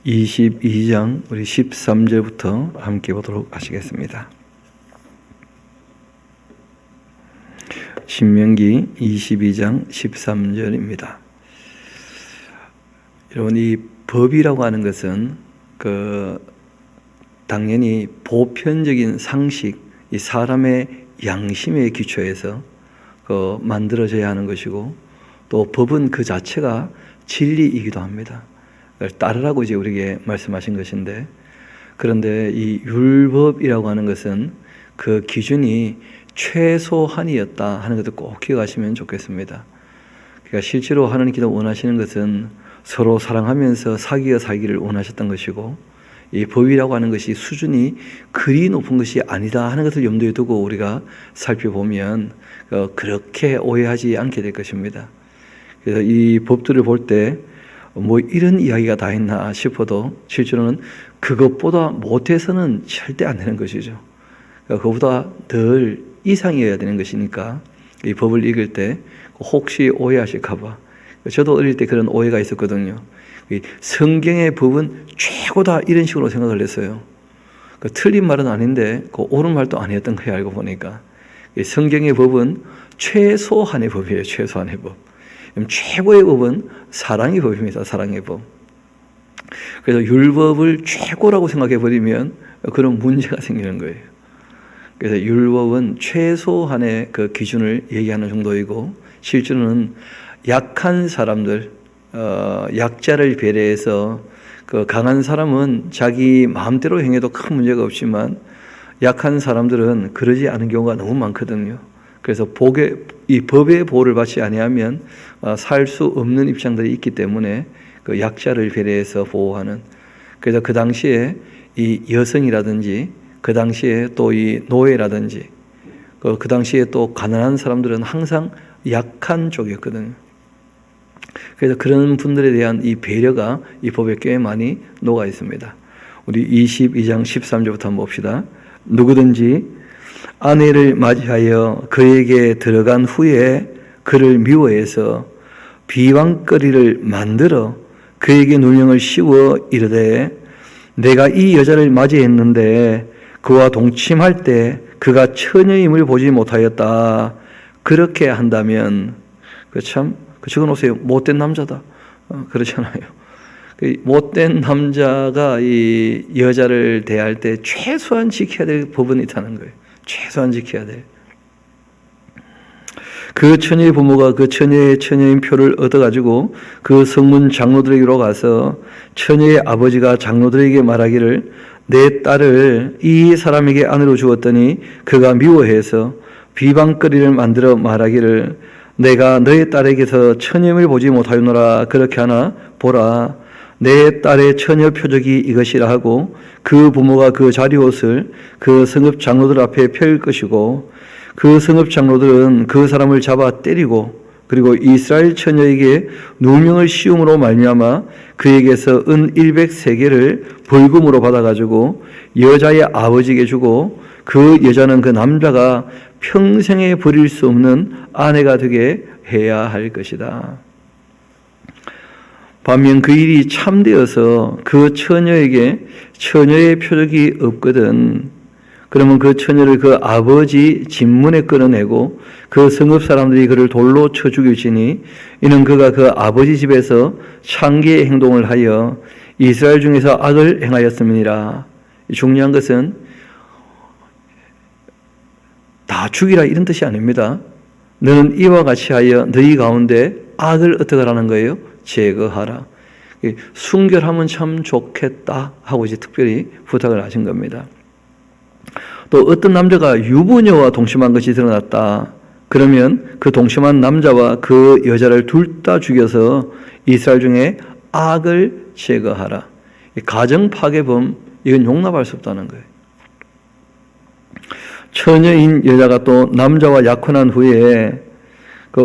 22장 우리 13절부터 함께 보도록 하시겠습니다. 신명기 22장 13절입니다. 여러분, 이 법이라고 하는 것은 당연히 보편적인 상식, 이 사람의 양심에 기초해서 만들어져야 하는 것이고, 또 법은 그 자체가 진리이기도 합니다. 따르라고 이제 우리에게 말씀하신 것인데, 그런데 이 율법이라고 하는 것은 그 기준이 최소한이었다 하는 것도 꼭 기억하시면 좋겠습니다. 그러니까 실제로 하나님께서 원하시는 것은 서로 사랑하면서 사귀어 살기를 원하셨던 것이고, 이 법이라고 하는 것이 수준이 그리 높은 것이 아니다 하는 것을 염두에 두고 우리가 살펴보면 그렇게 오해하지 않게 될 것입니다. 그래서 이 법들을 볼 때 이런 이야기가 다 있나 싶어도 실제로는 그것보다 못해서는 절대 안 되는 것이죠. 그것보다 덜 이상이어야 되는 것이니까 이 법을 읽을 때 혹시 오해하실까 봐, 저도 어릴 때 그런 오해가 있었거든요. 성경의 법은 최고다 이런 식으로 생각을 했어요. 틀린 말은 아닌데 옳은 말도 아니었던 거예요. 알고 보니까 성경의 법은 최소한의 법이에요. 최소한의 법. 최고의 법은 사랑의 법입니다. 사랑의 법. 그래서 율법을 최고라고 생각해버리면 그런 문제가 생기는 거예요. 그래서 율법은 최소한의 그 기준을 얘기하는 정도이고, 실제로는 약한 사람들, 약자를 배려해서 강한 사람은 자기 마음대로 행해도 큰 문제가 없지만 약한 사람들은 그러지 않은 경우가 너무 많거든요. 그래서 이 법의 보호를 받지 아니하면 살 수 없는 입장들이 있기 때문에 그 약자를 배려해서 보호하는, 그래서 그 당시에 이 여성이라든지 그 당시에 또 이 노예라든지 그 당시에 또 가난한 사람들은 항상 약한 쪽이었거든요. 그래서 그런 분들에 대한 이 배려가 이 법에 꽤 많이 녹아 있습니다. 우리 22장 13절부터 한번 봅시다. 누구든지 아내를 맞이하여 그에게 들어간 후에 그를 미워해서 비방거리를 만들어 그에게 누명을 씌워 이르되 내가 이 여자를 맞이했는데 그와 동침할 때 그가 처녀임을 보지 못하였다. 그렇게 한다면 적어놓으세요. 못된 남자다. 그렇잖아요. 못된 남자가 이 여자를 대할 때 최소한 지켜야 될 법은 있다는 거예요. 최소한 지켜야 돼. 그 처녀의 부모가 그 처녀의 처녀인 표를 얻어가지고 그 성문 장로들에게로 가서 처녀의 아버지가 장로들에게 말하기를 내 딸을 이 사람에게 아내로 주었더니 그가 미워해서 비방거리를 만들어 말하기를 내가 너의 딸에게서 처녀임을 보지 못하였노라. 그렇게 하나 보라. 내 딸의 처녀 표적이 이것이라 하고 그 부모가 그 자리옷을 그 성읍 장로들 앞에 펼 것이고 그 성읍 장로들은 그 사람을 잡아 때리고 그리고 이스라엘 처녀에게 누명을 씌움으로 말미암아 그에게서 은 100세겔을 벌금으로 받아가지고 여자의 아버지에게 주고 그 여자는 그 남자가 평생에 버릴 수 없는 아내가 되게 해야 할 것이다. 반면 그 일이 참되어서 그 처녀에게 처녀의 표적이 없거든. 그러면 그 처녀를 그 아버지 집문에 끌어내고 그 성읍 사람들이 그를 돌로 쳐 죽일지니 이는 그가 그 아버지 집에서 창기의 행동을 하여 이스라엘 중에서 악을 행하였음이니라. 중요한 것은 다 죽이라 이런 뜻이 아닙니다. 너는 이와 같이 하여 너희 가운데 악을 어떻게 하라는 거예요? 제거하라. 순결하면 참 좋겠다 하고 이제 특별히 부탁을 하신 겁니다. 또 어떤 남자가 유부녀와 동침한 것이 드러났다. 그러면 그 동침한 남자와 그 여자를 둘 다 죽여서 이스라엘 중에 악을 제거하라. 가정 파괴범, 이건 용납할 수 없다는 거예요. 처녀인 여자가 또 남자와 약혼한 후에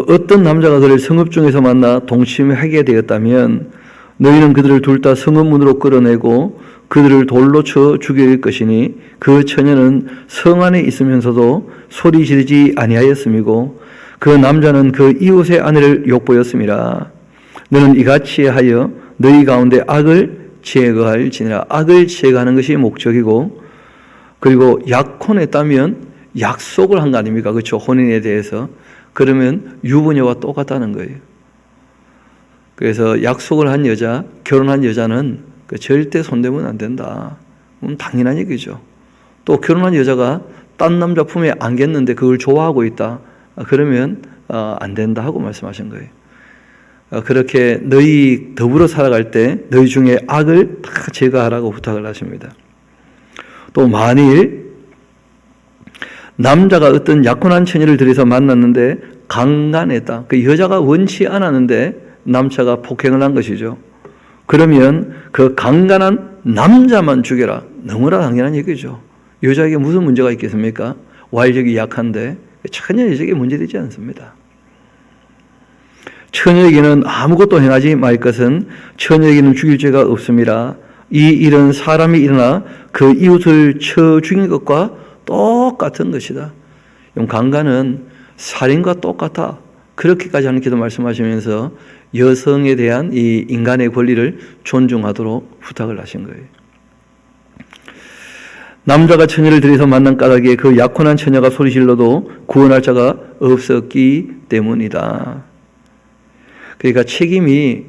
어떤 남자가 그를 성읍 중에서 만나 동침하게 되었다면 너희는 그들을 둘 다 성읍 문으로 끌어내고 그들을 돌로 쳐 죽일 것이니 그 처녀는 성 안에 있으면서도 소리 지르지 아니하였음이고 그 남자는 그 이웃의 아내를 욕보였음이라. 너는 이같이 하여 너희 가운데 악을 제거할지니라. 악을 제거하는 것이 목적이고, 그리고 약혼했다면 약속을 한 거 아닙니까? 그렇죠? 혼인에 대해서. 그러면 유부녀와 똑같다는 거예요. 그래서 약속을 한 여자, 결혼한 여자는 절대 손대면 안 된다. 당연한 얘기죠. 또 결혼한 여자가 딴 남자 품에 안겼는데 그걸 좋아하고 있다. 그러면 안 된다 하고 말씀하신 거예요. 그렇게 너희 더불어 살아갈 때 너희 중에 악을 다 제거하라고 부탁을 하십니다. 또 만일 남자가 어떤 약혼한 처녀를 들여서 만났는데 강간했다. 그 여자가 원치 않았는데 남자가 폭행을 한 것이죠. 그러면 그 강간한 남자만 죽여라. 너무나 당연한 얘기죠. 여자에게 무슨 문제가 있겠습니까? 와일력이 약한데 처녀 여자에게 문제되지 않습니다. 처녀에게는 아무것도 행하지 말 것은 처녀에게는 죽일 죄가 없습니다. 이 일은 사람이 일어나 그 이웃을 쳐 죽인 것과 똑같은 것이다. 강간은 살인과 똑같아. 그렇게까지 하나님께서 말씀하시면서 여성에 대한 이 인간의 권리를 존중하도록 부탁을 하신 거예요. 남자가 처녀를 들여서 만난 까닭에 그 약혼한 처녀가 소리질러도 구원할 자가 없었기 때문이다. 그러니까 책임이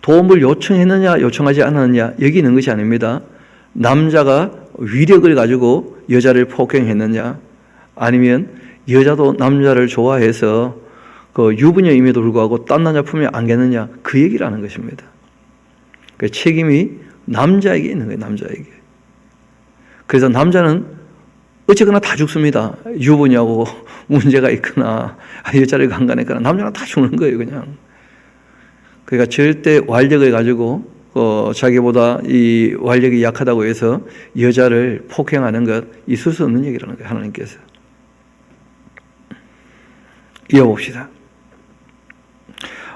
도움을 요청했느냐 요청하지 않았느냐 여기 있는 것이 아닙니다. 남자가 위력을 가지고 여자를 폭행했느냐, 아니면 여자도 남자를 좋아해서 그 유부녀임에도 불구하고 딴 남자 품에 안겼느냐, 그 얘기를 하는 것입니다. 그 책임이 남자에게 있는 거예요. 남자에게. 그래서 남자는 어쨌거나 다 죽습니다. 유부녀하고 문제가 있거나 여자를 강간했거나 남자는 다 죽는 거예요. 그냥. 그러니까 절대 완력을 가지고 자기보다 이 완력이 약하다고 해서 여자를 폭행하는 것 있을 수 없는 얘기라는 거예요. 하나님께서. 이어봅시다.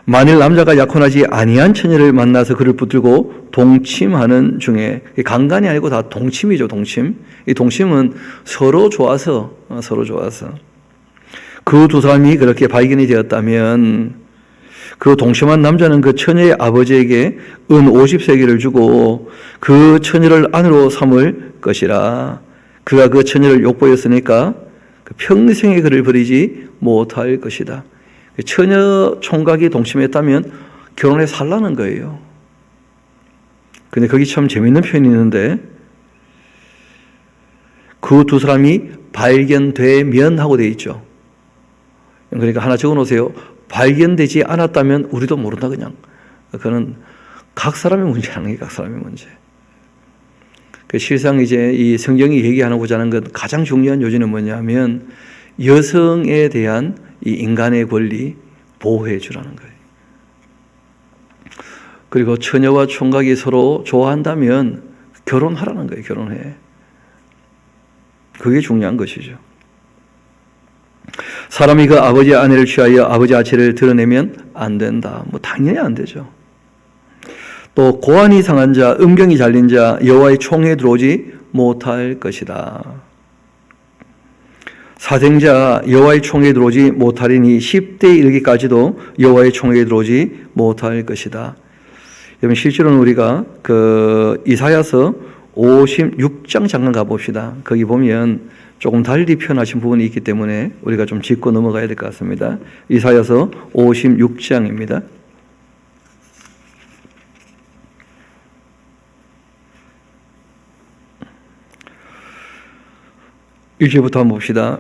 만일 남자가 약혼하지 아니한 처녀를 만나서 그를 붙들고 동침하는 중에, 강간이 아니고 다 동침이죠. 동침. 이 동침은 서로 좋아서 그 두 사람이 그렇게 발견이 되었다면 그 동침한 남자는 그 처녀의 아버지에게 은 50세겔을 주고 그 처녀를 아내로 삼을 것이라. 그가 그 처녀를 욕보였으니까 평생에 그를 버리지 못할 것이다. 처녀 총각이 동침했다면 결혼해 살라는 거예요. 근데 거기 참 재밌는 표현이 있는데, 그 두 사람이 발견되면 하고 돼 있죠. 그러니까 하나 적어 놓으세요. 발견되지 않았다면 우리도 모른다. 그냥 그거는 각 사람의 문제라는 게 각 사람의 문제. 그 실상 이제 이 성경이 얘기하고자 하는 것 가장 중요한 요지는 뭐냐면 여성에 대한 이 인간의 권리 보호해 주라는 거예요. 그리고 처녀와 총각이 서로 좋아한다면 결혼하라는 거예요. 결혼해. 그게 중요한 것이죠. 사람이 그 아버지의 아내를 취하여 아버지 아치를 드러내면 안 된다. 당연히 안 되죠. 또 고안이 상한 자, 음경이 잘린 자 여호와의 총회에 들어오지 못할 것이다. 사생자 여호와의 총회에 들어오지 못하리니 10대에 이르기까지도 여호와의 총회에 들어오지 못할 것이다. 여러분, 실제로는 우리가 그 이사야서 56장 잠깐 가봅시다. 거기 보면 조금 달리 표현하신 부분이 있기 때문에 우리가 좀 짚고 넘어가야 될 것 같습니다. 이사야서 56장입니다. 1절부터 한번 봅시다.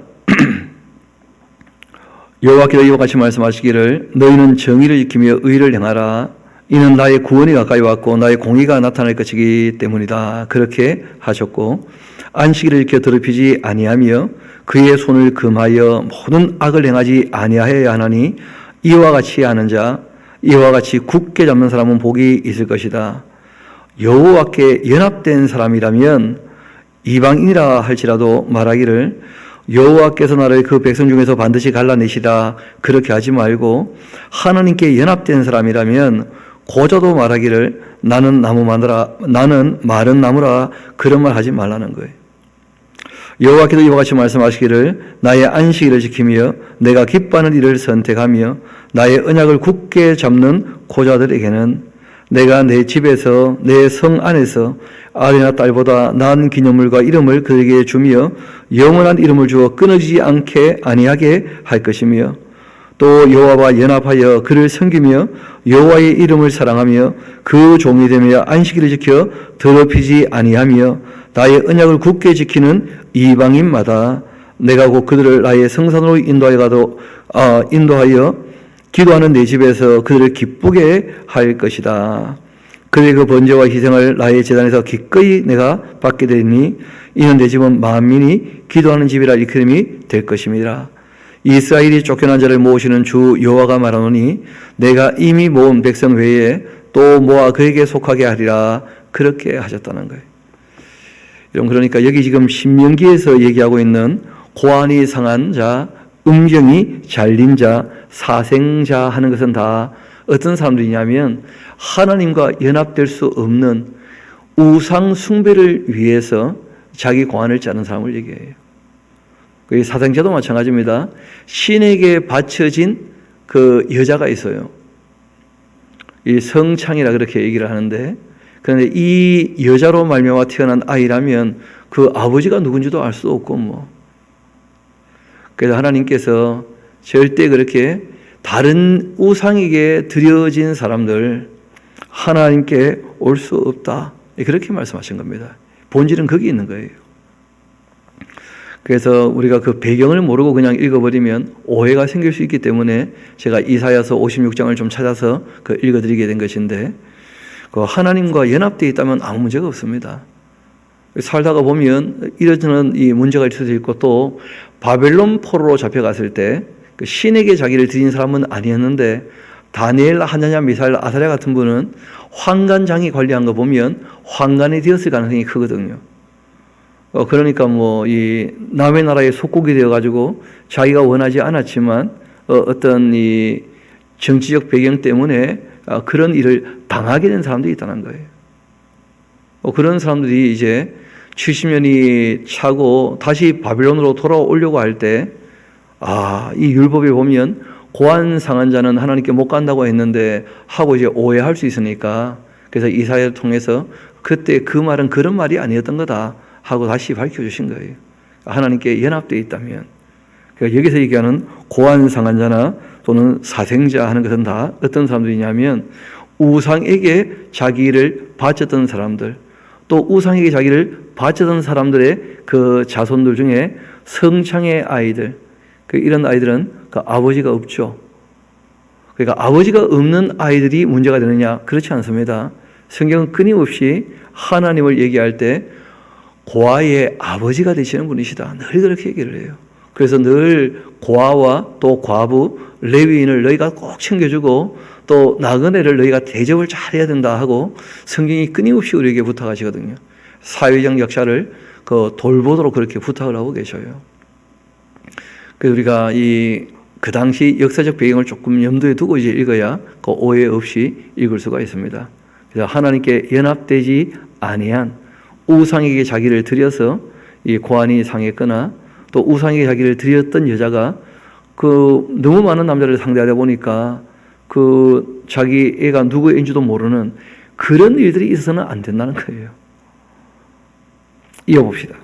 여호와께서 이와 같이 말씀하시기를 너희는 정의를 지키며 의를 행하라. 이는 나의 구원이 가까이 왔고 나의 공의가 나타날 것이기 때문이다. 그렇게 하셨고 안식일을 지켜 더럽히지 아니하며 그의 손을 금하여 모든 악을 행하지 아니하여야 하나니 이와 같이 하는 자, 이와 같이 굳게 잡는 사람은 복이 있을 것이다. 여호와께 연합된 사람이라면 이방인이라 할지라도 말하기를 여호와께서 나를 그 백성 중에서 반드시 갈라내시라. 그렇게 하지 말고 하나님께 연합된 사람이라면 고자도 말하기를 나는 마른 나무라. 그런 말 하지 말라는 거예요. 여호와께서 이와 같이 말씀하시기를 나의 안식일을 지키며 내가 기뻐하는 일을 선택하며 나의 언약을 굳게 잡는 고자들에게는 내가 내 집에서 내 성 안에서 아들이나 딸보다 나은 기념물과 이름을 그에게 주며 영원한 이름을 주어 끊어지지 않게 아니하게 할 것이며 또 여호와와 연합하여 그를 섬기며 여호와의 이름을 사랑하며 그 종이 되며 안식일을 지켜 더럽히지 아니하며 나의 언약을 굳게 지키는 이방인마다 내가 곧 그들을 나의 성산으로 인도하여 기도하는 내 집에서 그들을 기쁘게 할 것이다. 그들의 그 번제와 희생을 나의 제단에서 기꺼이 내가 받게 되니 이는 내 집은 만민이 기도하는 집이라 일컬음이 될 것임이라. 이스라엘이 쫓겨난 자를 모으시는 주 여호와가 말하노니 내가 이미 모은 백성 외에 또 모아 그에게 속하게 하리라. 그렇게 하셨다는 거예요. 여러분, 그러니까 여기 지금 신명기에서 얘기하고 있는 고안이 상한 자, 음경이 잘린 자, 사생자 하는 것은 다 어떤 사람들이냐면 하나님과 연합될 수 없는 우상 숭배를 위해서 자기 고안을 짜는 사람을 얘기해요. 그 사생자도 마찬가지입니다. 신에게 바쳐진 그 여자가 있어요. 이 성창이라 그렇게 얘기를 하는데, 그런데 이 여자로 말미암아 태어난 아이라면 그 아버지가 누군지도 알 수 없고 뭐. 그래서 하나님께서 절대 그렇게 다른 우상에게 드려진 사람들 하나님께 올 수 없다. 그렇게 말씀하신 겁니다. 본질은 거기 있는 거예요. 그래서 우리가 그 배경을 모르고 그냥 읽어버리면 오해가 생길 수 있기 때문에 제가 이사야서 56장을 좀 찾아서 그 읽어드리게 된 것인데, 그 하나님과 연합되어 있다면 아무 문제가 없습니다. 살다가 보면 이런 이 문제가 있을 수 있고, 또 바벨론 포로로 잡혀갔을 때 그 신에게 자기를 드린 사람은 아니었는데 다니엘, 하나냐, 미사엘, 아사랴 같은 분은 환관장이 관리한 거 보면 환관이 되었을 가능성이 크거든요. 그러니까 뭐 이 남의 나라의 속국이 되어가지고 자기가 원하지 않았지만 어떤 이 정치적 배경 때문에 그런 일을 당하게 된 사람들이 있다는 거예요. 그런 사람들이 이제 70년이 차고 다시 바빌론으로 돌아오려고 할 때, 이 율법에 보면 고안 상한 자는 하나님께 못 간다고 했는데 하고 이제 오해할 수 있으니까, 그래서 이사야를 통해서 그때 그 말은 그런 말이 아니었던 거다 하고 다시 밝혀주신 거예요. 하나님께 연합되어 있다면. 그러니까 여기서 얘기하는 고안 상한 자나 또는 사생자 하는 것은 다 어떤 사람들이냐면 우상에게 자기를 바쳤던 사람들, 또 우상에게 자기를 바쳤던 사람들의 그 자손들 중에 성창의 아이들, 이런 아이들은 그 아버지가 없죠. 그러니까 아버지가 없는 아이들이 문제가 되느냐? 그렇지 않습니다. 성경은 끊임없이 하나님을 얘기할 때 고아의 아버지가 되시는 분이시다, 늘 그렇게 얘기를 해요. 그래서 늘 고아와 또 과부, 레위인을 너희가 꼭 챙겨주고 또 나그네를 너희가 대접을 잘해야 된다 하고 성경이 끊임없이 우리에게 부탁하시거든요. 사회적 역사를 돌보도록 그렇게 부탁을 하고 계셔요. 그래서 우리가 그 당시 역사적 배경을 조금 염두에 두고 이제 읽어야 그 오해 없이 읽을 수가 있습니다. 그래서 하나님께 연합되지 아니한 우상에게 자기를 드려서 이 고안이 상했거나 또 우상에게 자기를 드렸던 여자가 너무 많은 남자를 상대하다 보니까 자기 애가 누구인지도 모르는 그런 일들이 있어서는 안 된다는 거예요. 이어봅시다.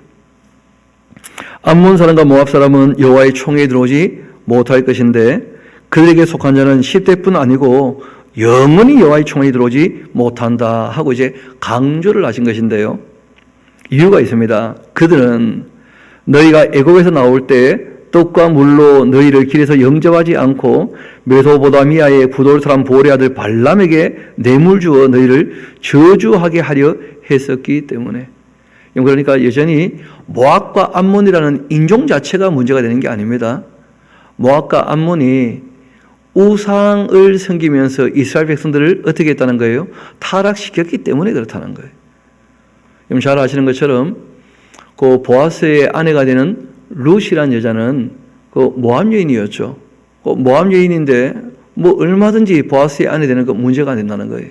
암몬 사람과 모압 사람은 여호와의 총회에 들어오지 못할 것인데 그들에게 속한 자는 10대뿐 아니고 영원히 여호와의 총회에 들어오지 못한다 하고 이제 강조를 하신 것인데요. 이유가 있습니다. 그들은 너희가 애굽에서 나올 때 떡과 물로 너희를 길에서 영접하지 않고 메소보다미아의 부돌 사람 보레 아들 발람에게 뇌물 주어 너희를 저주하게 하려 했었기 때문에. 그러니까 여전히 모압과 암몬이라는 인종 자체가 문제가 되는 게 아닙니다. 모압과 암몬이 우상을 섬기면서 이스라엘 백성들을 어떻게 했다는 거예요? 타락시켰기 때문에 그렇다는 거예요. 여러분 잘 아시는 것처럼 그 보아스의 아내가 되는 룻이라는 여자는 모압 여인이었죠. 모압 여인인데 뭐 얼마든지 보아스의 아내 되는 거 문제가 안 된다는 거예요.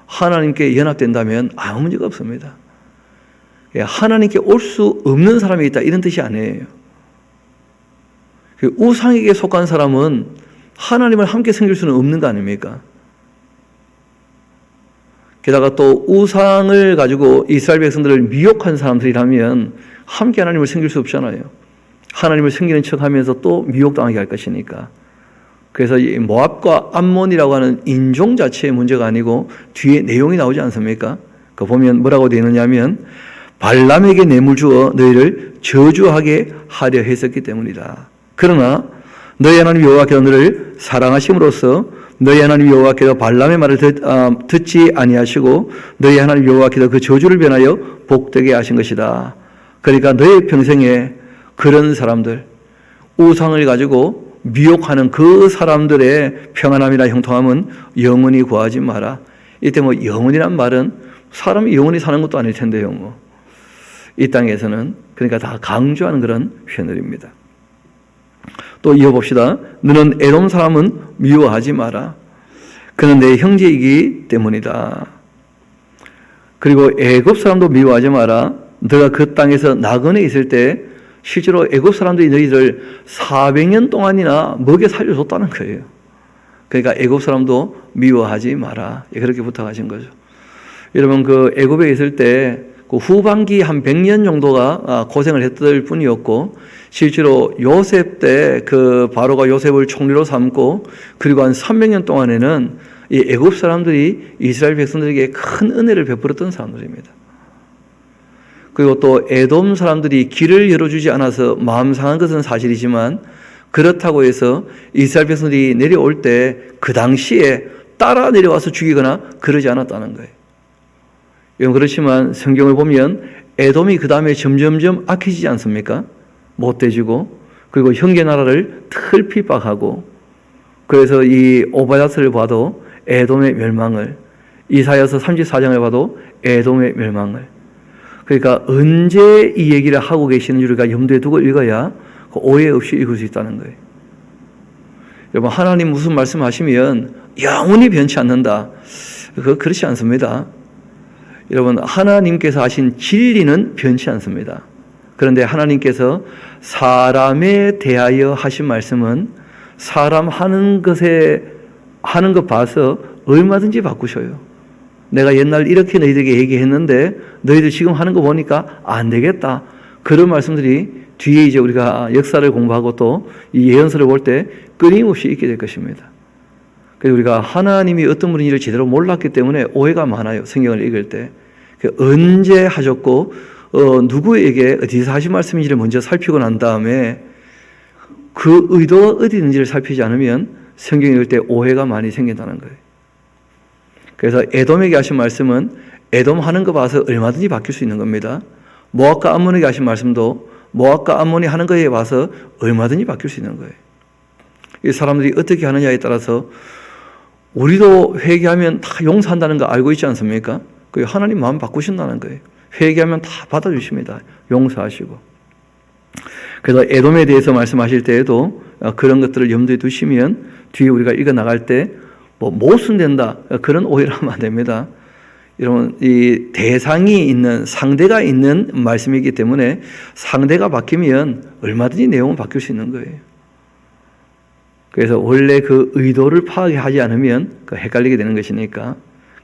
하나님께 연합된다면 아무 문제가 없습니다. 하나님께 올 수 없는 사람이 있다, 이런 뜻이 아니에요. 우상에게 속한 사람은 하나님을 함께 섬길 수는 없는 거 아닙니까? 게다가 또 우상을 가지고 이스라엘 백성들을 미혹한 사람들이라면 함께 하나님을 섬길 수 없잖아요. 하나님을 섬기는 척하면서 또 미혹당하게 할 것이니까. 그래서 이 모압과 암몬이라고 하는 인종 자체의 문제가 아니고 뒤에 내용이 나오지 않습니까? 그 보면 뭐라고 되어 있느냐면 발람에게 뇌물 주어 너희를 저주하게 하려 했었기 때문이다. 그러나 너희 하나님 여호와께서 너를 사랑하심으로써 너희 하나님 여호와께서 발람의 말을 듣지 아니하시고 너희 하나님 여호와께서 그 저주를 변하여 복되게 하신 것이다. 그러니까 너희 평생에 그런 사람들, 우상을 가지고 미혹하는 그 사람들의 평안함이나 형통함은 영원히 구하지 마라. 이때 뭐 영원이란 말은 사람이 영원히 사는 것도 아닐 텐데요. 뭐. 이 땅에서는 그러니까 다 강조하는 그런 표현들입니다. 또 이어봅시다. 너는 에돔 사람은 미워하지 마라. 그는 내 형제이기 때문이다. 그리고 애굽 사람도 미워하지 마라. 너가 그 땅에서 나그네 있을 때 실제로 애굽 사람들이 너희들을 400년 동안이나 먹여 살려줬다는 거예요. 그러니까 애굽 사람도 미워하지 마라. 그렇게 부탁하신 거죠. 여러분 그 애굽에 있을 때 그 후반기 한 100년 정도가 고생을 했을 뿐이었고 실제로 요셉 때 그 바로가 요셉을 총리로 삼고 그리고 한 300년 동안에는 이 애굽 사람들이 이스라엘 백성들에게 큰 은혜를 베풀었던 사람들입니다. 그리고 또 에돔 사람들이 길을 열어주지 않아서 마음 상한 것은 사실이지만 그렇다고 해서 이스라엘 백성들이 내려올 때 그 당시에 따라 내려와서 죽이거나 그러지 않았다는 거예요. 그렇지만 성경을 보면 에돔이 그 다음에 점점점 악해지지 않습니까? 못돼지고 그리고 형제 나라를 틀 핍박하고 그래서 이 오바댜스를 봐도 에돔의 멸망을 이사야서 34장을 봐도 에돔의 멸망을 그러니까 언제 이 얘기를 하고 계시는지 우리가 염두에 두고 읽어야 오해 없이 읽을 수 있다는 거예요. 여러분 하나님 무슨 말씀하시면 영원히 변치 않는다. 그렇지 않습니다. 여러분 하나님께서 하신 진리는 변치 않습니다. 그런데 하나님께서 사람에 대하여 하신 말씀은 사람 하는 것 봐서 얼마든지 바꾸셔요. 내가 옛날 이렇게 너희들에게 얘기했는데 너희들 지금 하는 거 보니까 안 되겠다. 그런 말씀들이 뒤에 이제 우리가 역사를 공부하고 또 이 예언서를 볼 때 끊임없이 있게 될 것입니다. 그래서 우리가 하나님이 어떤 분인지를 제대로 몰랐기 때문에 오해가 많아요. 성경을 읽을 때. 언제 하셨고 누구에게 어디서 하신 말씀인지를 먼저 살피고 난 다음에 그 의도가 어디 있는지를 살피지 않으면 성경 읽을 때 오해가 많이 생긴다는 거예요. 그래서 에돔에게 하신 말씀은 에돔 하는 거 봐서 얼마든지 바뀔 수 있는 겁니다. 모압과 암몬에게 하신 말씀도 모압과 암몬이 하는 거에 봐서 얼마든지 바뀔 수 있는 거예요. 이 사람들이 어떻게 하느냐에 따라서 우리도 회개하면 다 용서한다는 거 알고 있지 않습니까? 그 하나님 마음 바꾸신다는 거예요. 회개하면 다 받아주십니다. 용서하시고. 그래서 에돔에 대해서 말씀하실 때에도 그런 것들을 염두에 두시면 뒤에 우리가 읽어 나갈 때 뭐 못은 된다 그런 오해를 하면 안 됩니다. 여러분 이 대상이 있는 상대가 있는 말씀이기 때문에 상대가 바뀌면 얼마든지 내용은 바뀔 수 있는 거예요. 그래서 원래 그 의도를 파악하지 않으면 헷갈리게 되는 것이니까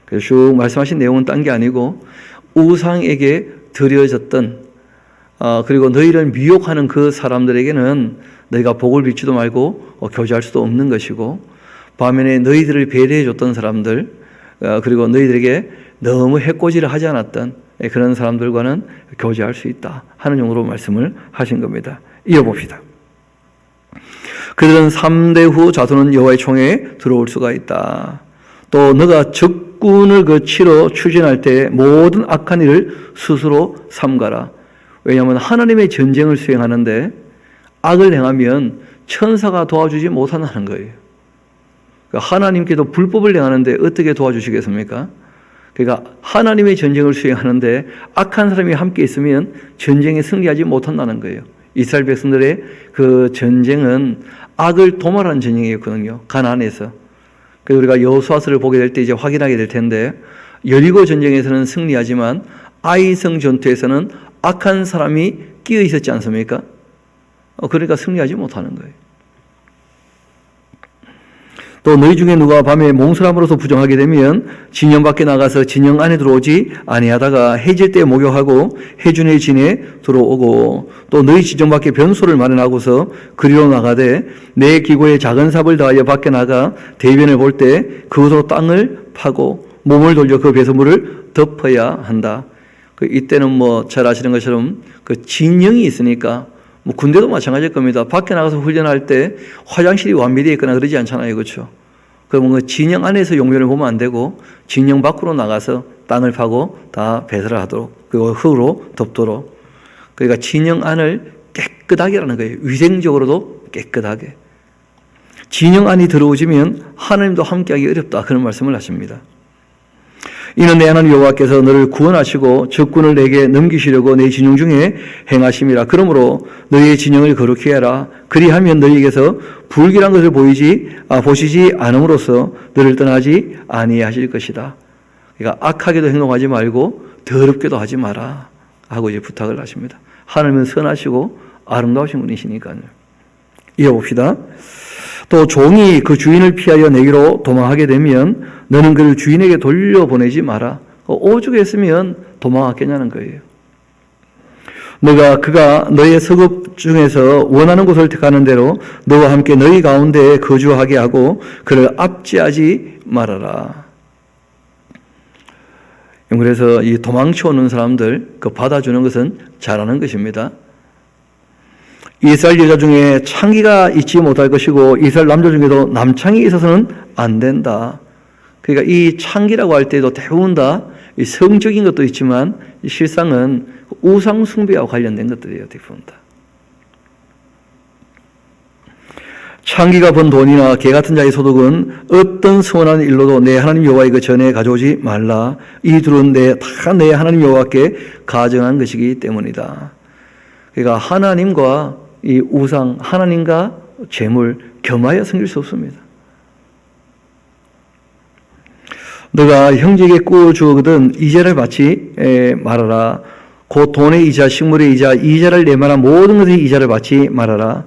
그래서 쭉 말씀하신 내용은 딴 게 아니고 우상에게 드려졌던 그리고 너희를 미혹하는 그 사람들에게는 너희가 복을 빌지도 말고 교제할 수도 없는 것이고 반면에 너희들을 배려해 줬던 사람들 그리고 너희들에게 너무 해코지를 하지 않았던 그런 사람들과는 교제할 수 있다 하는 용어로 말씀을 하신 겁니다. 이어봅시다. 그들은 3대 후 자손은 여호와의 총회에 들어올 수가 있다. 또 너가 적군을 거치러 추진할 때 모든 악한 일을 스스로 삼가라. 왜냐하면 하나님의 전쟁을 수행하는데 악을 행하면 천사가 도와주지 못한다는 거예요. 하나님께도 불법을 행하는데 어떻게 도와주시겠습니까? 그러니까 하나님의 전쟁을 수행하는데 악한 사람이 함께 있으면 전쟁에 승리하지 못한다는 거예요. 이스라엘 백성들의 그 전쟁은 악을 도말하는 전쟁이었거든요. 가나안에서. 그래서 우리가 여호수아서를 보게 될 때 이제 확인하게 될 텐데 여리고 전쟁에서는 승리하지만 아이성 전투에서는 악한 사람이 끼어 있었지 않습니까? 그러니까 승리하지 못하는 거예요. 또 너희 중에 누가 밤에 몽설함으로써 부정하게 되면 진영 밖에 나가서 진영 안에 들어오지 아니하다가 해질 때 목욕하고 해준의 진에 들어오고 또 너희 진영 밖에 변소를 마련하고서 그리로 나가되 내 기고에 작은 삽을 다하여 밖에 나가 대변을 볼 때 그것으로 땅을 파고 몸을 돌려 그 배설물을 덮어야 한다. 이때는 뭐 잘 아시는 것처럼 그 진영이 있으니까 뭐 군대도 마찬가지일 겁니다. 밖에 나가서 훈련할 때 화장실이 완비되어 있거나 그러지 않잖아요. 그렇죠? 그러면 그 진영 안에서 용변을 보면 안 되고 진영 밖으로 나가서 땅을 파고 다 배설을 하도록 그리고 흙으로 덮도록 그러니까 진영 안을 깨끗하게 하는 거예요. 위생적으로도 깨끗하게. 진영 안이 들어오시면 하나님도 함께하기 어렵다. 그런 말씀을 하십니다. 이는 내 하나님 여호와께서 너를 구원하시고 적군을 내게 넘기시려고 내 진영 중에 행하심이라. 그러므로 너희의 진영을 거룩히 해라. 그리하면 너희에게서 불길한 것을 보시지 않음으로써 너를 떠나지 아니하실 것이다. 그러니까 악하게도 행동하지 말고 더럽게도 하지 마라 하고 이제 부탁을 하십니다. 하나님은 선하시고 아름다우신 분이시니까요. 이어봅시다. 또 종이 그 주인을 피하여 내게로 도망하게 되면 너는 그를 주인에게 돌려보내지 마라. 오죽했으면 도망하겠냐는 거예요. 그가 너의 서급 중에서 원하는 곳을 택하는 대로 너와 함께 너희 가운데 거주하게 하고 그를 압제하지 말아라. 그래서 이 도망쳐 오는 사람들 그 받아주는 것은 잘하는 것입니다. 이스라엘 여자 중에 창기가 있지 못할 것이고 이스라엘 남자 중에도 남창이 있어서는 안 된다. 그러니까 이 창기라고 할 때도 대부분 다 성적인 것도 있지만 실상은 우상 숭배와 관련된 것들이에요. 대부분 다. 창기가 번 돈이나 개 같은 자의 소득은 어떤 선한 일로도 내 하나님 여호와의 그 전에 가져오지 말라. 이 둘은 다 내 하나님 여호와께 가정한 것이기 때문이다. 그러니까 하나님과 이 우상, 하나님과 재물 겸하여 섬길 수 없습니다. 너가 형제에게 꾸어주거든 이자를 받지 말아라. 곧 돈의 이자, 식물의 이자, 이자를 내만한 모든 것의 이자를 받지 말아라.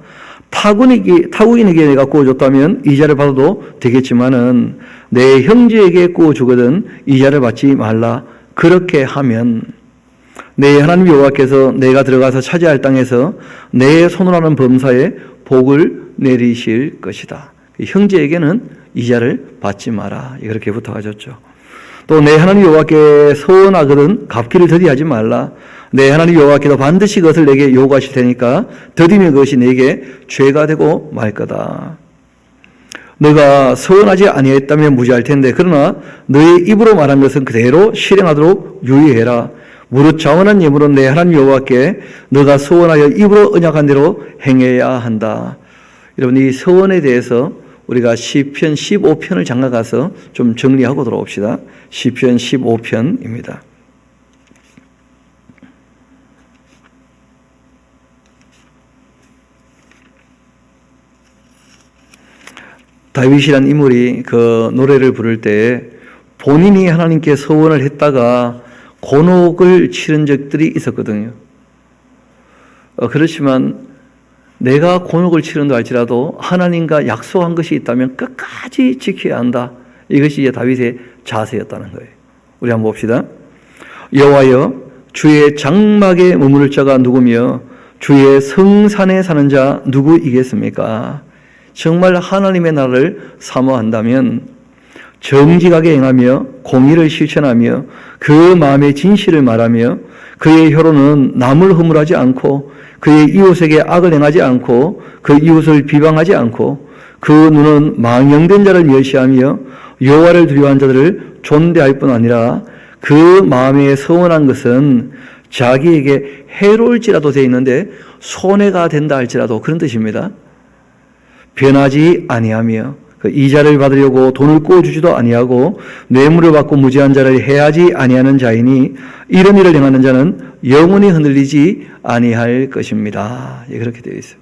타국인에게 내가 꾸어줬다면 이자를 받아도 되겠지만은 내 형제에게 꾸어주거든 이자를 받지 말라. 그렇게 하면 내 하나님 여호와께서 내가 들어가서 차지할 땅에서 내 손으로 하는 범사에 복을 내리실 것이다. 형제에게는 이자를 받지 마라. 이렇게 부탁하셨죠. 또 내 하나님 여호와께 서원하거든 갚기를 더디하지 말라. 내 하나님 여호와께서 반드시 그것을 내게 요구하실 테니까 더디면 그것이 내게 죄가 되고 말 거다. 너가 서원하지 아니했다면 무죄할 텐데 그러나 너의 입으로 말한 것은 그대로 실행하도록 유의해라. 무릇 자원한 예물은 내 하나님 여호와께 너가 서원하여 입으로 언약한 대로 행해야 한다. 여러분 이 서원에 대해서 우리가 시편 15편을 장가 가서 좀 정리하고 돌아옵시다. 시편 15편입니다. 다윗이란 인물이 그 노래를 부를 때 본인이 하나님께 서원을 했다가 곤혹을 치른 적들이 있었거든요. 그렇지만 내가 곤혹을 치른다 할지라도 하나님과 약속한 것이 있다면 끝까지 지켜야 한다. 이것이 이제 다윗의 자세였다는 거예요. 우리 한번 봅시다. 여호와여 주의 장막에 머무를 자가 누구며 주의 성산에 사는 자 누구이겠습니까? 정말 하나님의 나라를 사모한다면 정직하게 행하며 공의를 실천하며 그 마음의 진실을 말하며 그의 혀로는 남을 허물하지 않고 그의 이웃에게 악을 행하지 않고 그 이웃을 비방하지 않고 그 눈은 망령된 자를 멸시하며 여호와를 두려워하는 자들을 존대할 뿐 아니라 그 마음에 서원한 것은 자기에게 해로울지라도 되어 있는데 손해가 된다 할지라도 그런 뜻입니다. 변하지 아니하며 그 이자를 받으려고 돈을 꾸어주지도 아니하고 뇌물을 받고 무지한 자를 해하지 아니하는 자이니 이런 일을 행하는 자는 영원히 흔들리지 아니할 것입니다. 그렇게 되어 있어요.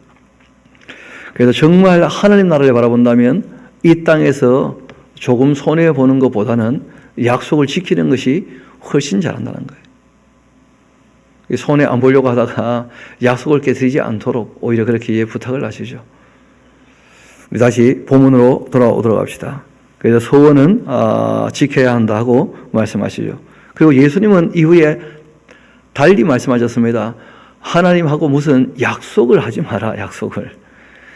그래서 정말 하나님 나라를 바라본다면 이 땅에서 조금 손해보는 것보다는 약속을 지키는 것이 훨씬 잘한다는 거예요. 손해 안 보려고 하다가 약속을 깨뜨리지 않도록 오히려 그렇게 부탁을 하시죠. 우리 다시 본문으로 돌아오도록 합시다. 그래서 소원은 지켜야 한다 하고 말씀하시죠. 그리고 예수님은 이후에 달리 말씀하셨습니다. 하나님하고 무슨 약속을 하지 마라, 약속을.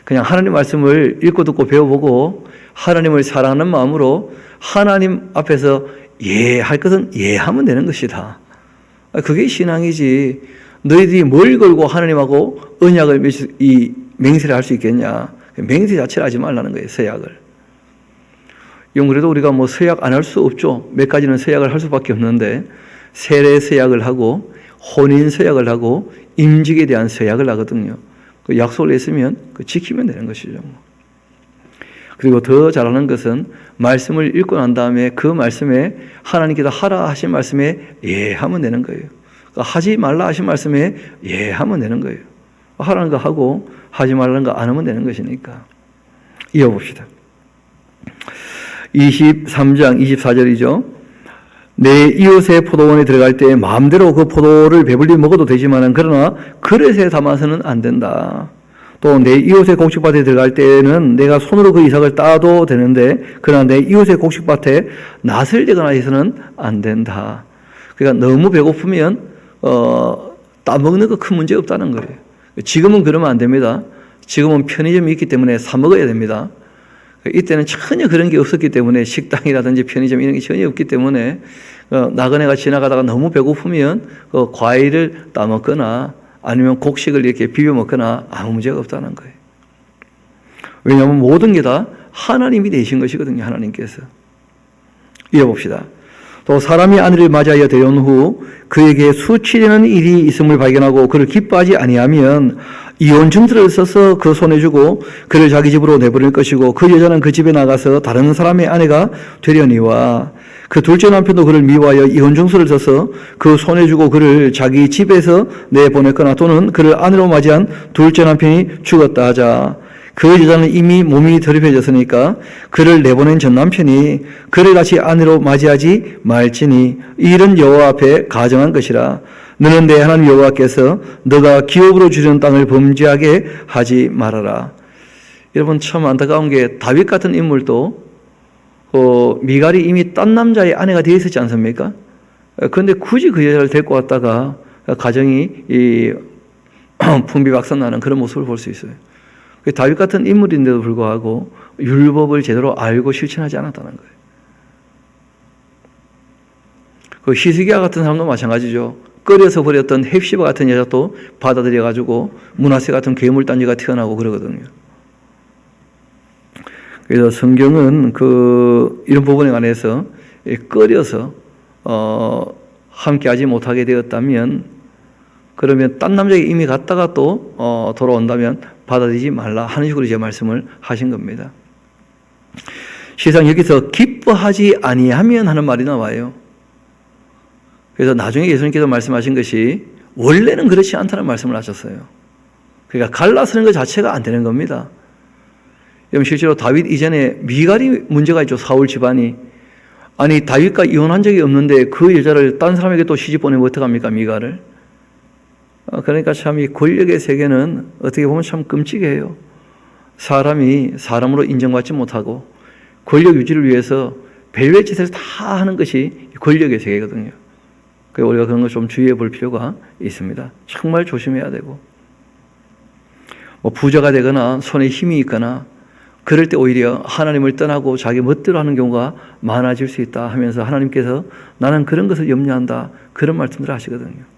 그냥 하나님 말씀을 읽고 듣고 배워보고 하나님을 사랑하는 마음으로 하나님 앞에서 할 것은 하면 되는 것이다. 그게 신앙이지. 너희들이 뭘 걸고 하나님하고 언약을 맹세를 할 수 있겠냐. 맹세 자체를 하지 말라는 거예요, 서약을. 이건 그래도 우리가 뭐 서약 안 할 수 없죠. 몇 가지는 서약을 할 수밖에 없는데 세례 서약을 하고 혼인 서약을 하고 임직에 대한 서약을 하거든요. 그 약속을 했으면 지키면 되는 것이죠. 그리고 더 잘하는 것은 말씀을 읽고 난 다음에 그 말씀에 하나님께서 하라 하신 말씀에 하면 되는 거예요. 그러니까 하지 말라 하신 말씀에 하면 되는 거예요. 하라는 거 하고 하지 말라는 거 안 하면 되는 것이니까. 이어봅시다. 23장 24절이죠. 내 이웃의 포도원에 들어갈 때 마음대로 그 포도를 배불리 먹어도 되지만 그러나 그릇에 담아서는 안 된다. 또 내 이웃의 곡식밭에 들어갈 때는 내가 손으로 그 이삭을 따도 되는데 그러나 내 이웃의 곡식밭에 낫을 대거나 해서는 안 된다. 그러니까 너무 배고프면 따먹는 거 큰 문제 없다는 거예요. 지금은 그러면 안 됩니다. 지금은 편의점이 있기 때문에 사 먹어야 됩니다. 이때는 전혀 그런 게 없었기 때문에 식당이라든지 편의점 이런 게 전혀 없기 때문에 나그네가 지나가다가 너무 배고프면 과일을 따먹거나 아니면 곡식을 이렇게 비벼 먹거나 아무 문제가 없다는 거예요. 왜냐하면 모든 게 다 하나님이 내신 것이거든요. 하나님께서. 이어봅시다. 또 사람이 아내를 맞이하여 데려온 후 그에게 수치되는 일이 있음을 발견하고 그를 기뻐하지 아니하면 이혼 증서를 써서 그 손에 주고 그를 자기 집으로 내보낼 것이고 그 여자는 그 집에 나가서 다른 사람의 아내가 되려니와 그 둘째 남편도 그를 미워하여 이혼 증서를 써서 그 손에 주고 그를 자기 집에서 내보냈거나 또는 그를 아내로 맞이한 둘째 남편이 죽었다 하자. 그 여자는 이미 몸이 더럽혀졌으니까 그를 내보낸 전 남편이 그를 다시 아내로 맞이하지 말지니 이 일은 여호와 앞에 가정한 것이라. 너는 내 하나님 여호와께서 너가 기업으로 주려는 땅을 범죄하게 하지 말아라. 여러분 참 안타까운 게 다윗 같은 인물도 미갈이 이미 딴 남자의 아내가 되어 있었지 않습니까? 그런데 굳이 그 여자를 데리고 왔다가 가정이 풍비박산나는 그런 모습을 볼 수 있어요. 다윗 같은 인물인데도 불구하고 율법을 제대로 알고 실천하지 않았다는 거예요. 그 히스기야 같은 사람도 마찬가지죠. 꺼려서 버렸던 헵시바 같은 여자도 받아들여가지고 므낫세 같은 괴물단지가 태어나고 그러거든요. 그래서 성경은 이런 부분에 관해서 꺼려서 함께하지 못하게 되었다면 그러면 딴 남자에게 이미 갔다가 또 돌아온다면 받아들이지 말라 하는 식으로 이제 말씀을 하신 겁니다. 시상 여기서 기뻐하지 아니하면 하는 말이 나와요. 그래서 나중에 예수님께서 말씀하신 것이 원래는 그렇지 않다는 말씀을 하셨어요. 그러니까 갈라서는 것 자체가 안 되는 겁니다. 여러분 실제로 다윗 이전에 미갈이 문제가 있죠. 사울 집안이. 아니 다윗과 이혼한 적이 없는데 그 여자를 딴 사람에게 또 시집 보내면 어떡합니까 미갈을. 그러니까 참 이 권력의 세계는 어떻게 보면 참 끔찍해요. 사람이 사람으로 인정받지 못하고 권력 유지를 위해서 별별 짓을 다 하는 것이 권력의 세계거든요. 그래서 우리가 그런 걸 좀 주의해 볼 필요가 있습니다. 정말 조심해야 되고 뭐 부자가 되거나 손에 힘이 있거나 그럴 때 오히려 하나님을 떠나고 자기 멋대로 하는 경우가 많아질 수 있다 하면서 하나님께서 나는 그런 것을 염려한다 그런 말씀들을 하시거든요.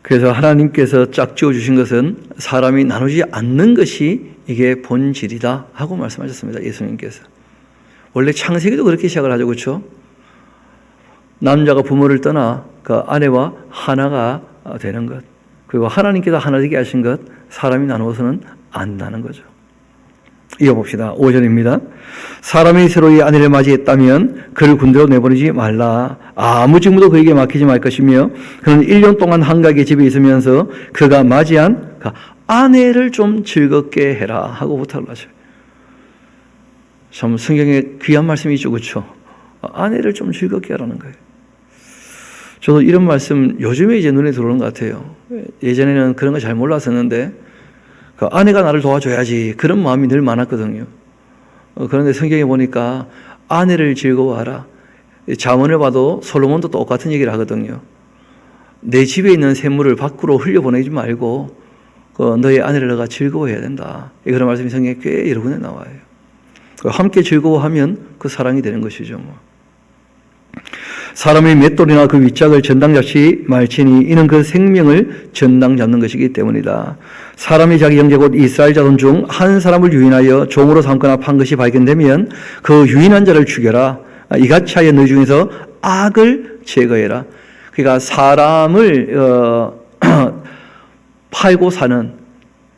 그래서 하나님께서 짝지어 주신 것은 사람이 나누지 않는 것이 이게 본질이다 하고 말씀하셨습니다. 예수님께서. 원래 창세기도 그렇게 시작을 하죠. 그렇죠? 남자가 부모를 떠나 그 아내와 하나가 되는 것. 그리고 하나님께서 하나 되게 하신 것 사람이 나누어서는 안 나는 거죠. 이어봅시다. 5절입니다. 사람이 새로이 아내를 맞이했다면 그를 군대로 내보내지 말라. 아무 직무도 그에게 맡기지 말 것이며 그는 1년 동안 한가하게 집에 있으면서 그가 맞이한 아내를 좀 즐겁게 해라 하고 부탁을 하셔요. 참 성경에 귀한 말씀이 있죠. 그렇죠? 아내를 좀 즐겁게 하라는 거예요. 저도 이런 말씀 요즘에 이제 눈에 들어오는 것 같아요. 예전에는 그런 거 잘 몰랐었는데 그 아내가 나를 도와줘야지 그런 마음이 늘 많았거든요. 그런데 성경에 보니까 아내를 즐거워하라. 잠언을 봐도 솔로몬도 똑같은 얘기를 하거든요. 내 집에 있는 샘물을 밖으로 흘려보내지 말고 너의 아내를 너가 즐거워해야 된다. 그런 말씀이 성경에 꽤 여러 군데 나와요. 함께 즐거워하면 그 사랑이 되는 것이죠. 사람의 맷돌이나 그 윗짝을 전당 잡지 말지니 이는 그 생명을 전당 잡는 것이기 때문이다. 사람이 자기 형제 곧 이스라엘 자손 중 한 사람을 유인하여 종으로 삼거나 판 것이 발견되면 그 유인한 자를 죽여라. 이같이 하여 너희 중에서 악을 제거해라. 그러니까 사람을 팔고 사는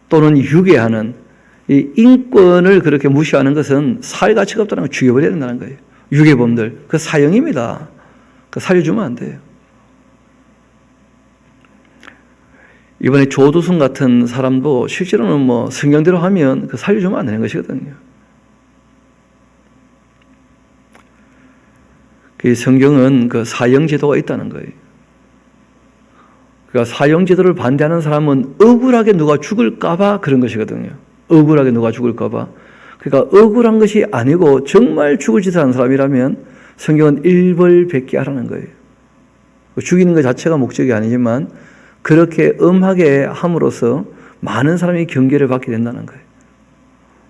또는 유괴하는 이 인권을 그렇게 무시하는 것은 살 가치가 없다는 걸 죽여버려야 된다는 거예요. 유괴범들 그 사형입니다. 그 살려주면 안 돼요. 이번에 조두순 같은 사람도 실제로는 성경대로 하면 그 살려주면 안 되는 것이거든요. 그 성경은 그 사형제도가 있다는 거예요. 그러니까 사형제도를 반대하는 사람은 억울하게 누가 죽을까봐 그런 것이거든요. 억울하게 누가 죽을까봐. 그러니까 억울한 것이 아니고 정말 죽을 짓을 하는 사람이라면 성경은 일벌백계 하라는 거예요. 죽이는 것 자체가 목적이 아니지만 그렇게 엄하게 함으로써 많은 사람이 경계를 받게 된다는 거예요.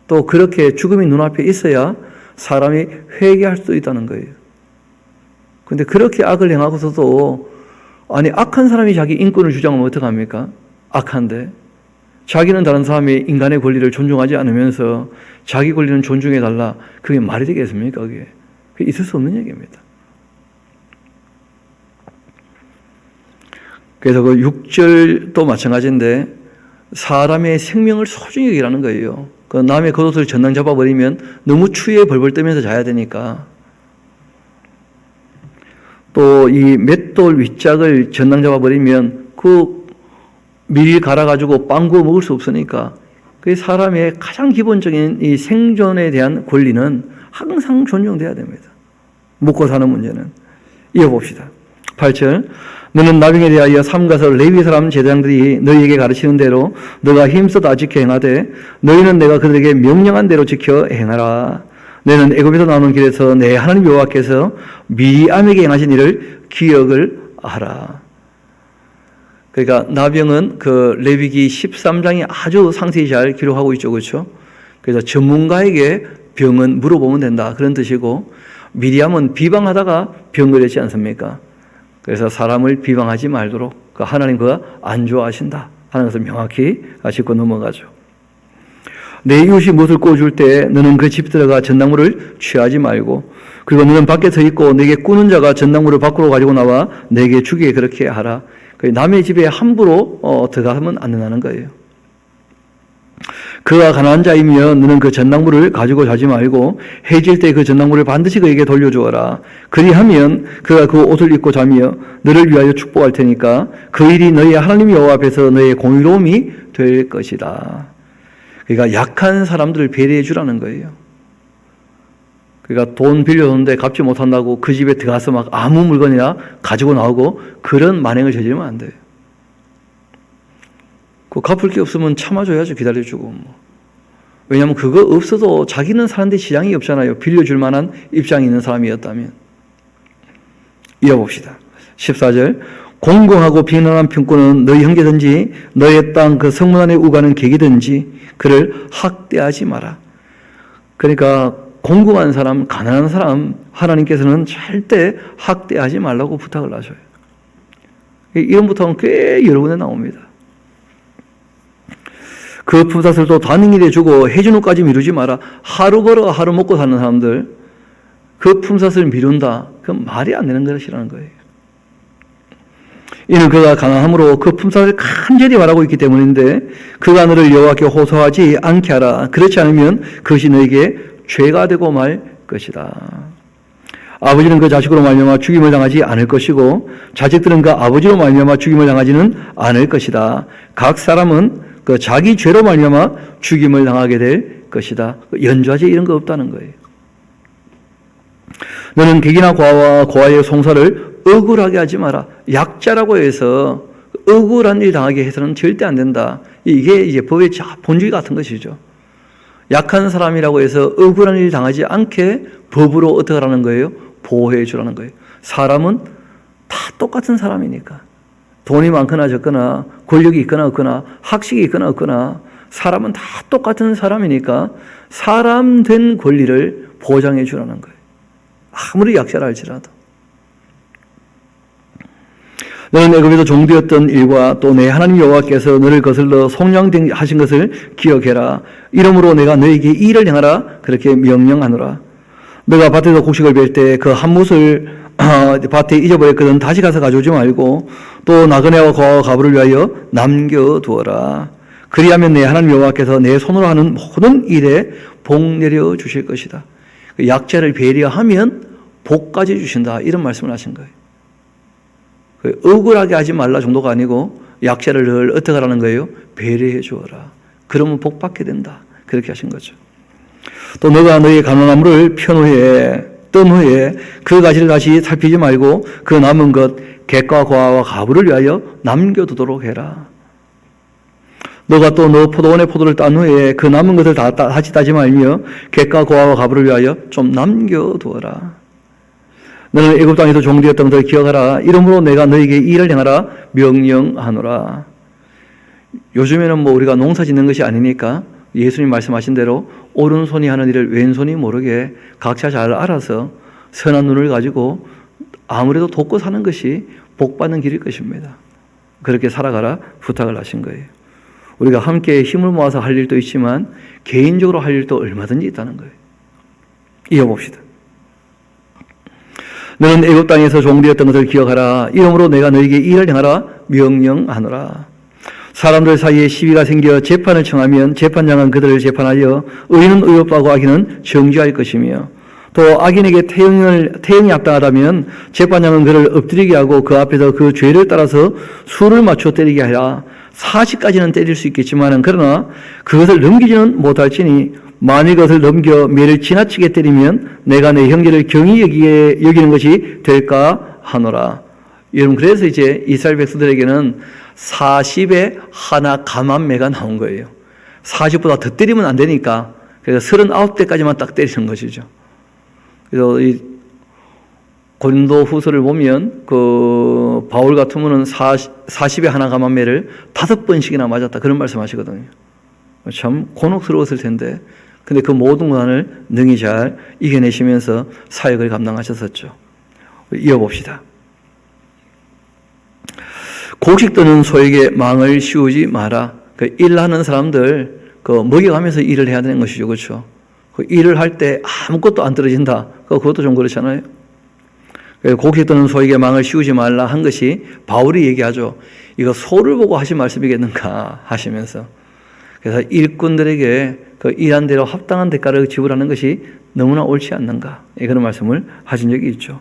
또 그렇게 죽음이 눈앞에 있어야 사람이 회개할 수도 있다는 거예요. 그런데 그렇게 악을 행하고서도 악한 사람이 자기 인권을 주장하면 어떡합니까? 악한데 자기는 다른 사람의 인간의 권리를 존중하지 않으면서 자기 권리는 존중해달라. 그게 말이 되겠습니까? 그게 있을 수 없는 얘기입니다. 그래서 그 6절도 마찬가지인데 사람의 생명을 소중히 여기라는 거예요. 그 남의 겉옷을 전당 잡아버리면 너무 추위에 벌벌 떨면서 자야 되니까. 또 이 맷돌 윗짝을 전당 잡아버리면 그 밀 갈아가지고 빵 구워 먹을 수 없으니까 그 사람의 가장 기본적인 이 생존에 대한 권리는 항상 존중돼야 됩니다. 먹고 사는 문제는. 이어봅시다. 8절 너는 나병에 대하여 삼가서 레위 사람 제사장들이 너희에게 가르치는 대로 너가 힘써 다 지켜 행하되 너희는 내가 그들에게 명령한 대로 지켜 행하라. 너는 애굽에서 나오는 길에서 내 하나님 여호와께서 미리암에게 행하신 일을 기억을 하라. 그러니까 나병은 그 레위기 13장이 아주 상세히 잘 기록하고 있죠. 그렇죠? 그래서 전문가에게 병은 물어보면 된다. 그런 뜻이고 미리암은 비방하다가 병 걸렸지 않습니까? 그래서 사람을 비방하지 말도록 하나님 그가 안 좋아하신다 하는 것을 명확히 짚고 넘어가죠. 내 이웃이 무엇을 구워줄 때 너는 그 집 들어가 전당물을 취하지 말고 그리고 너는 밖에 서 있고 내게 꾸는 자가 전당물을 밖으로 가지고 나와 내게 주게 그렇게 하라. 남의 집에 함부로 들어가면 안 된다는 거예요. 그가 가난한 자이면 너는 그 전당물을 가지고 자지 말고 해질 때 그 전당물을 반드시 그에게 돌려주어라. 그리하면 그가 그 옷을 입고 자며 너를 위하여 축복할 테니까 그 일이 너희 하나님 여호와 앞에서 너의 공의로움이 될 것이다. 그러니까 약한 사람들을 배려해 주라는 거예요. 그러니까 돈 빌려줬는데 갚지 못한다고 그 집에 들어가서 막 아무 물건이나 가지고 나오고 그런 만행을 저지르면 안 돼요. 그 갚을 게 없으면 참아줘야죠. 기다려주고. 왜냐하면 그거 없어도 자기는 사는데 지장이 없잖아요. 빌려줄 만한 입장이 있는 사람이었다면. 이어봅시다. 14절 공공하고 비난한 평꾼은 너희 형제든지 너의 땅 그 성문 안에 우가는 객이든지 그를 학대하지 마라. 그러니까 공공한 사람, 가난한 사람 하나님께서는 절대 학대하지 말라고 부탁을 하셔요. 이런 부탁은 꽤 여러 군데 나옵니다. 그 품삯을 또 단행일에 주고 해준 후까지 미루지 마라. 하루 벌어 하루 먹고 사는 사람들 그 품삯을 미룬다. 그건 말이 안 되는 것이라는 거예요. 이는 그가 가난함으로 그 품삯을 간절히 바라고 있기 때문인데 그가 너를 여호와께 호소하지 않게 하라. 그렇지 않으면 그것이 너에게 죄가 되고 말 것이다. 아버지는 그 자식으로 말미암아 죽임을 당하지 않을 것이고 자식들은 그 아버지로 말미암아 죽임을 당하지는 않을 것이다. 각 사람은 그 자기 죄로 말미암아 죽임을 당하게 될 것이다. 연좌제 이런 거 없다는 거예요. 너는 객이나 고아와 고아의 송사를 억울하게 하지 마라. 약자라고 해서 억울한 일 당하게 해서는 절대 안 된다. 이게 이제 법의 본질 같은 것이죠. 약한 사람이라고 해서 억울한 일 당하지 않게 법으로 어떻게 하라는 거예요? 보호해 주라는 거예요. 사람은 다 똑같은 사람이니까. 돈이 많거나 적거나 권력이 있거나 없거나 학식이 있거나 없거나 사람은 다 똑같은 사람이니까 사람 된 권리를 보장해 주라는 거예요. 아무리 약자라 할지라도. 너는 애굽에서 종되었던 일과 또 내 하나님 여호와께서 너를 거슬러 속량하신 것을 기억해라. 이러므로 내가 너에게 이 일을 행하라 그렇게 명령하노라. 너가 밭에서 곡식을 벨 때 그 한 뭇을 밭에 잊어버렸거든 다시 가서 가져오지 말고 또 나그네와 거와 가부를 위하여 남겨두어라. 그리하면 내 하나님 여호와께서 내 손으로 하는 모든 일에 복 내려 주실 것이다. 약자를 배려하면 복까지 주신다. 이런 말씀을 하신 거예요. 억울하게 하지 말라 정도가 아니고 약자를 늘 어떻게 하라는 거예요? 배려해 주어라. 그러면 복 받게 된다. 그렇게 하신 거죠. 또 너가 너의 감람나무를 떤 후에 그 가지를 다시 살피지 말고 그 남은 것 객과 고아와 가부를 위하여 남겨두도록 해라. 너가 또 너 포도원의 포도를 딴 후에 그 남은 것을 다시 따지 말며 객과 고아와 가부를 위하여 좀 남겨두어라. 너는 애굽 땅에서 종되었던 것을 기억하라. 이러므로 내가 너에게 이 일을 행하라 명령하노라. 요즘에는 우리가 농사 짓는 것이 아니니까 예수님 말씀하신 대로 오른손이 하는 일을 왼손이 모르게 각자 잘 알아서 선한 눈을 가지고 아무래도 돕고 사는 것이 복받는 길일 것입니다. 그렇게 살아가라 부탁을 하신 거예요. 우리가 함께 힘을 모아서 할 일도 있지만 개인적으로 할 일도 얼마든지 있다는 거예요. 이어봅시다. 너는 애굽 땅에서 종되었던 것을 기억하라. 이러므로 내가 너에게 이 일을 행하라 명령하노라. 사람들 사이에 시비가 생겨 재판을 청하면 재판장은 그들을 재판하여 의인은 의롭다고 악인은 정죄할 것이며 또 악인에게 태형이 합당하다면 재판장은 그를 엎드리게 하고 그 앞에서 그 죄를 따라서 수를 맞춰 때리게 하라. 40까지는 때릴 수 있겠지만 그러나 그것을 넘기지는 못할지니 만일 그것을 넘겨 매를 지나치게 때리면 내가 내 형제를 경히 여기는 것이 될까 하노라. 여러분 그래서 이제 이스라엘 백성들에게는 40에 하나 감한매가 나온 거예요. 40보다 더 때리면 안 되니까 그래서 39대까지만 딱 때리는 것이죠. 그래서 이 고린도 후서를 보면 그 바울 같으면은 40에 하나 감한매를 5번씩이나 맞았다 그런 말씀하시거든요. 참 곤혹스러웠을 텐데 근데 그 모든 고난을 능히 잘 이겨내시면서 사역을 감당하셨었죠. 이어봅시다. 곡식 뜨는 소에게 망을 씌우지 마라. 그 일하는 사람들 먹여가면서 일을 해야 되는 것이죠, 그렇죠? 그 일을 할 때 아무것도 안 떨어진다. 그것도 좀 그렇잖아요. 곡식 뜨는 소에게 망을 씌우지 말라 한 것이 바울이 얘기하죠. 이거 소를 보고 하신 말씀이겠는가 하시면서 그래서 일꾼들에게 그 일한 대로 합당한 대가를 지불하는 것이 너무나 옳지 않는가 그런 말씀을 하신 적이 있죠.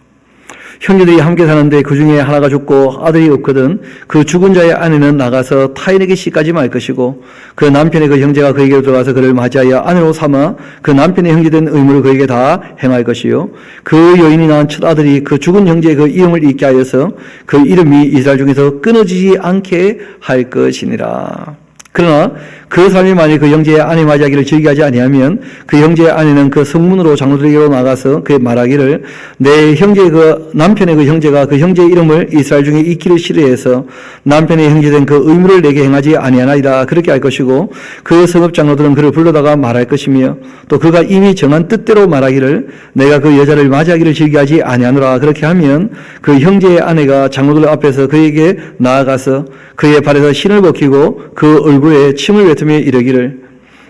형제들이 함께 사는데 그 중에 하나가 죽고 아들이 없거든 그 죽은 자의 아내는 나가서 타인에게 시까지 말 것이고 그 남편의 그 형제가 그에게로 들어가서 그를 맞이하여 아내로 삼아 그 남편의 형제된 의무를 그에게 다 행할 것이요 그 여인이 낳은 첫 아들이 그 죽은 형제의 그 이름을 잊게 하여서 그 이름이 이스라엘 중에서 끊어지지 않게 할 것이니라. 그러나 그 사람이 만일 그 형제의 아내 맞이하기를 즐기하지 아니하면 그 형제의 아내는 그 성문으로 장로들에게로 나가서 그 말하기를 내 형제의 그 남편의 그 형제가 그 형제의 이름을 이스라엘 중에 잊기를 싫어해서 남편의 형제된 그 의무를 내게 행하지 아니하나이다 그렇게 할 것이고 그 성읍 장로들은 그를 불러다가 말할 것이며 또 그가 이미 정한 뜻대로 말하기를 내가 그 여자를 맞이하기를 즐기하지 아니하노라 그렇게 하면 그 형제의 아내가 장로들 앞에서 그에게 나아가서 그의 발에서 신을 벗기고 그 얼굴에 침을 뱉으며 이르기를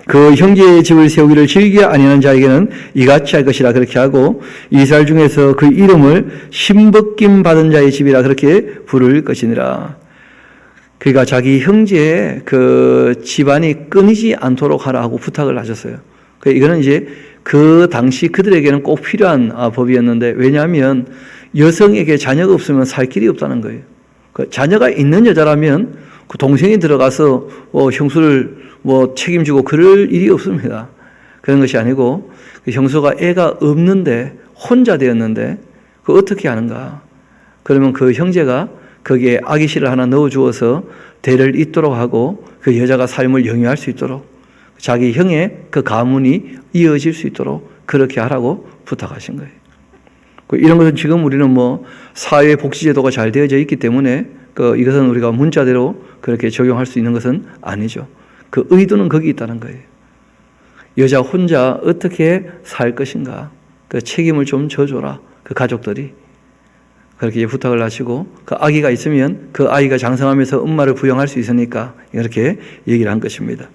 그 형제의 집을 세우기를 즐기지 아니하는 자에게는 이같이 할 것이라 그렇게 하고 이스라엘 중에서 그 이름을 신벗김 받은 자의 집이라 그렇게 부를 것이니라. 그러니까 자기 형제의 그 집안이 끊이지 않도록 하라 하고 부탁을 하셨어요. 이거는 이제 그 당시 그들에게는 꼭 필요한 법이었는데 왜냐하면 여성에게 자녀가 없으면 살 길이 없다는 거예요. 자녀가 있는 여자라면 그 동생이 들어가서 형수를 책임지고 그럴 일이 없습니다. 그런 것이 아니고 그 형수가 애가 없는데 혼자 되었는데 그 어떻게 하는가? 그러면 그 형제가 거기에 아기씨를 하나 넣어주어서 대를 잇도록 하고 그 여자가 삶을 영위할 수 있도록 자기 형의 그 가문이 이어질 수 있도록 그렇게 하라고 부탁하신 거예요. 이런 것은 지금 우리는 사회복지제도가 잘 되어져 있기 때문에 이것은 우리가 문자대로 그렇게 적용할 수 있는 것은 아니죠. 그 의도는 거기 있다는 거예요. 여자 혼자 어떻게 살 것인가 그 책임을 좀 져줘라. 그 가족들이 그렇게 부탁을 하시고 그 아기가 있으면 그 아이가 장성하면서 엄마를 부양할 수 있으니까 이렇게 얘기를 한 것입니다.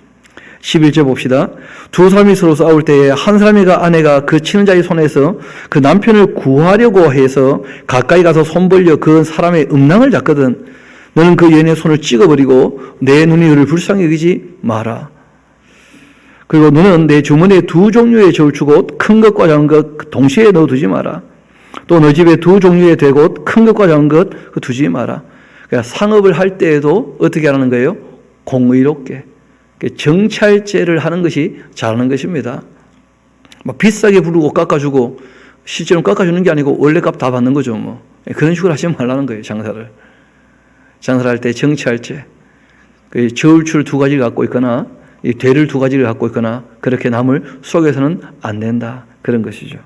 11절 봅시다. 두 사람이 서로 싸울 때에 한 사람의 아내가 그 치는 자의 손에서 그 남편을 구하려고 해서 가까이 가서 손 벌려 그 사람의 음낭을 잡거든 너는 그 여인의 손을 찍어버리고 내 눈이 너를 불쌍히 여기지 마라. 그리고 너는 내 주머니에 두 종류의 저울추옷 큰 것과 작은 것 동시에 넣어두지 마라. 또 너 집에 두 종류의 대옷 큰 것과 작은 것 두지 마라. 그러니까 상업을 할 때에도 어떻게 하는 거예요? 공의롭게 정찰제를 하는 것이 잘하는 것입니다. 비싸게 부르고 깎아주고 실제로 깎아주는 게 아니고 원래 값 다 받는 거죠. 그런 식으로 하지 말라는 거예요. 장사를 할 때 정찰제 저울줄 두 가지를 갖고 있거나 대를 두 가지를 갖고 있거나 그렇게 남을 속여서는 안 된다. 그런 것이죠.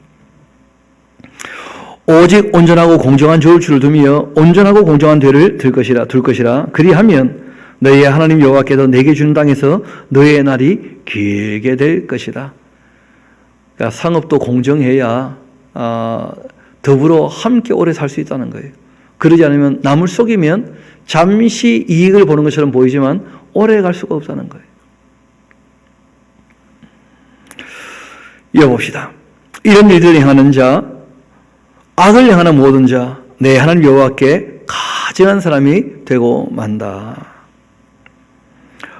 오직 온전하고 공정한 저울줄을 두며 온전하고 공정한 대를 둘 것이라. 그리하면 너희의 하나님 여호와께서 내게 주는 땅에서 너희의 날이 길게 될 것이다. 그러니까 상업도 공정해야 더불어 함께 오래 살 수 있다는 거예요. 그러지 않으면 남을 속이면 잠시 이익을 보는 것처럼 보이지만 오래 갈 수가 없다는 거예요. 이어봅시다. 이런 일들을 행하는 자, 악을 행하는 모든 자, 내 하나님 여호와께 가증한 사람이 되고 만다.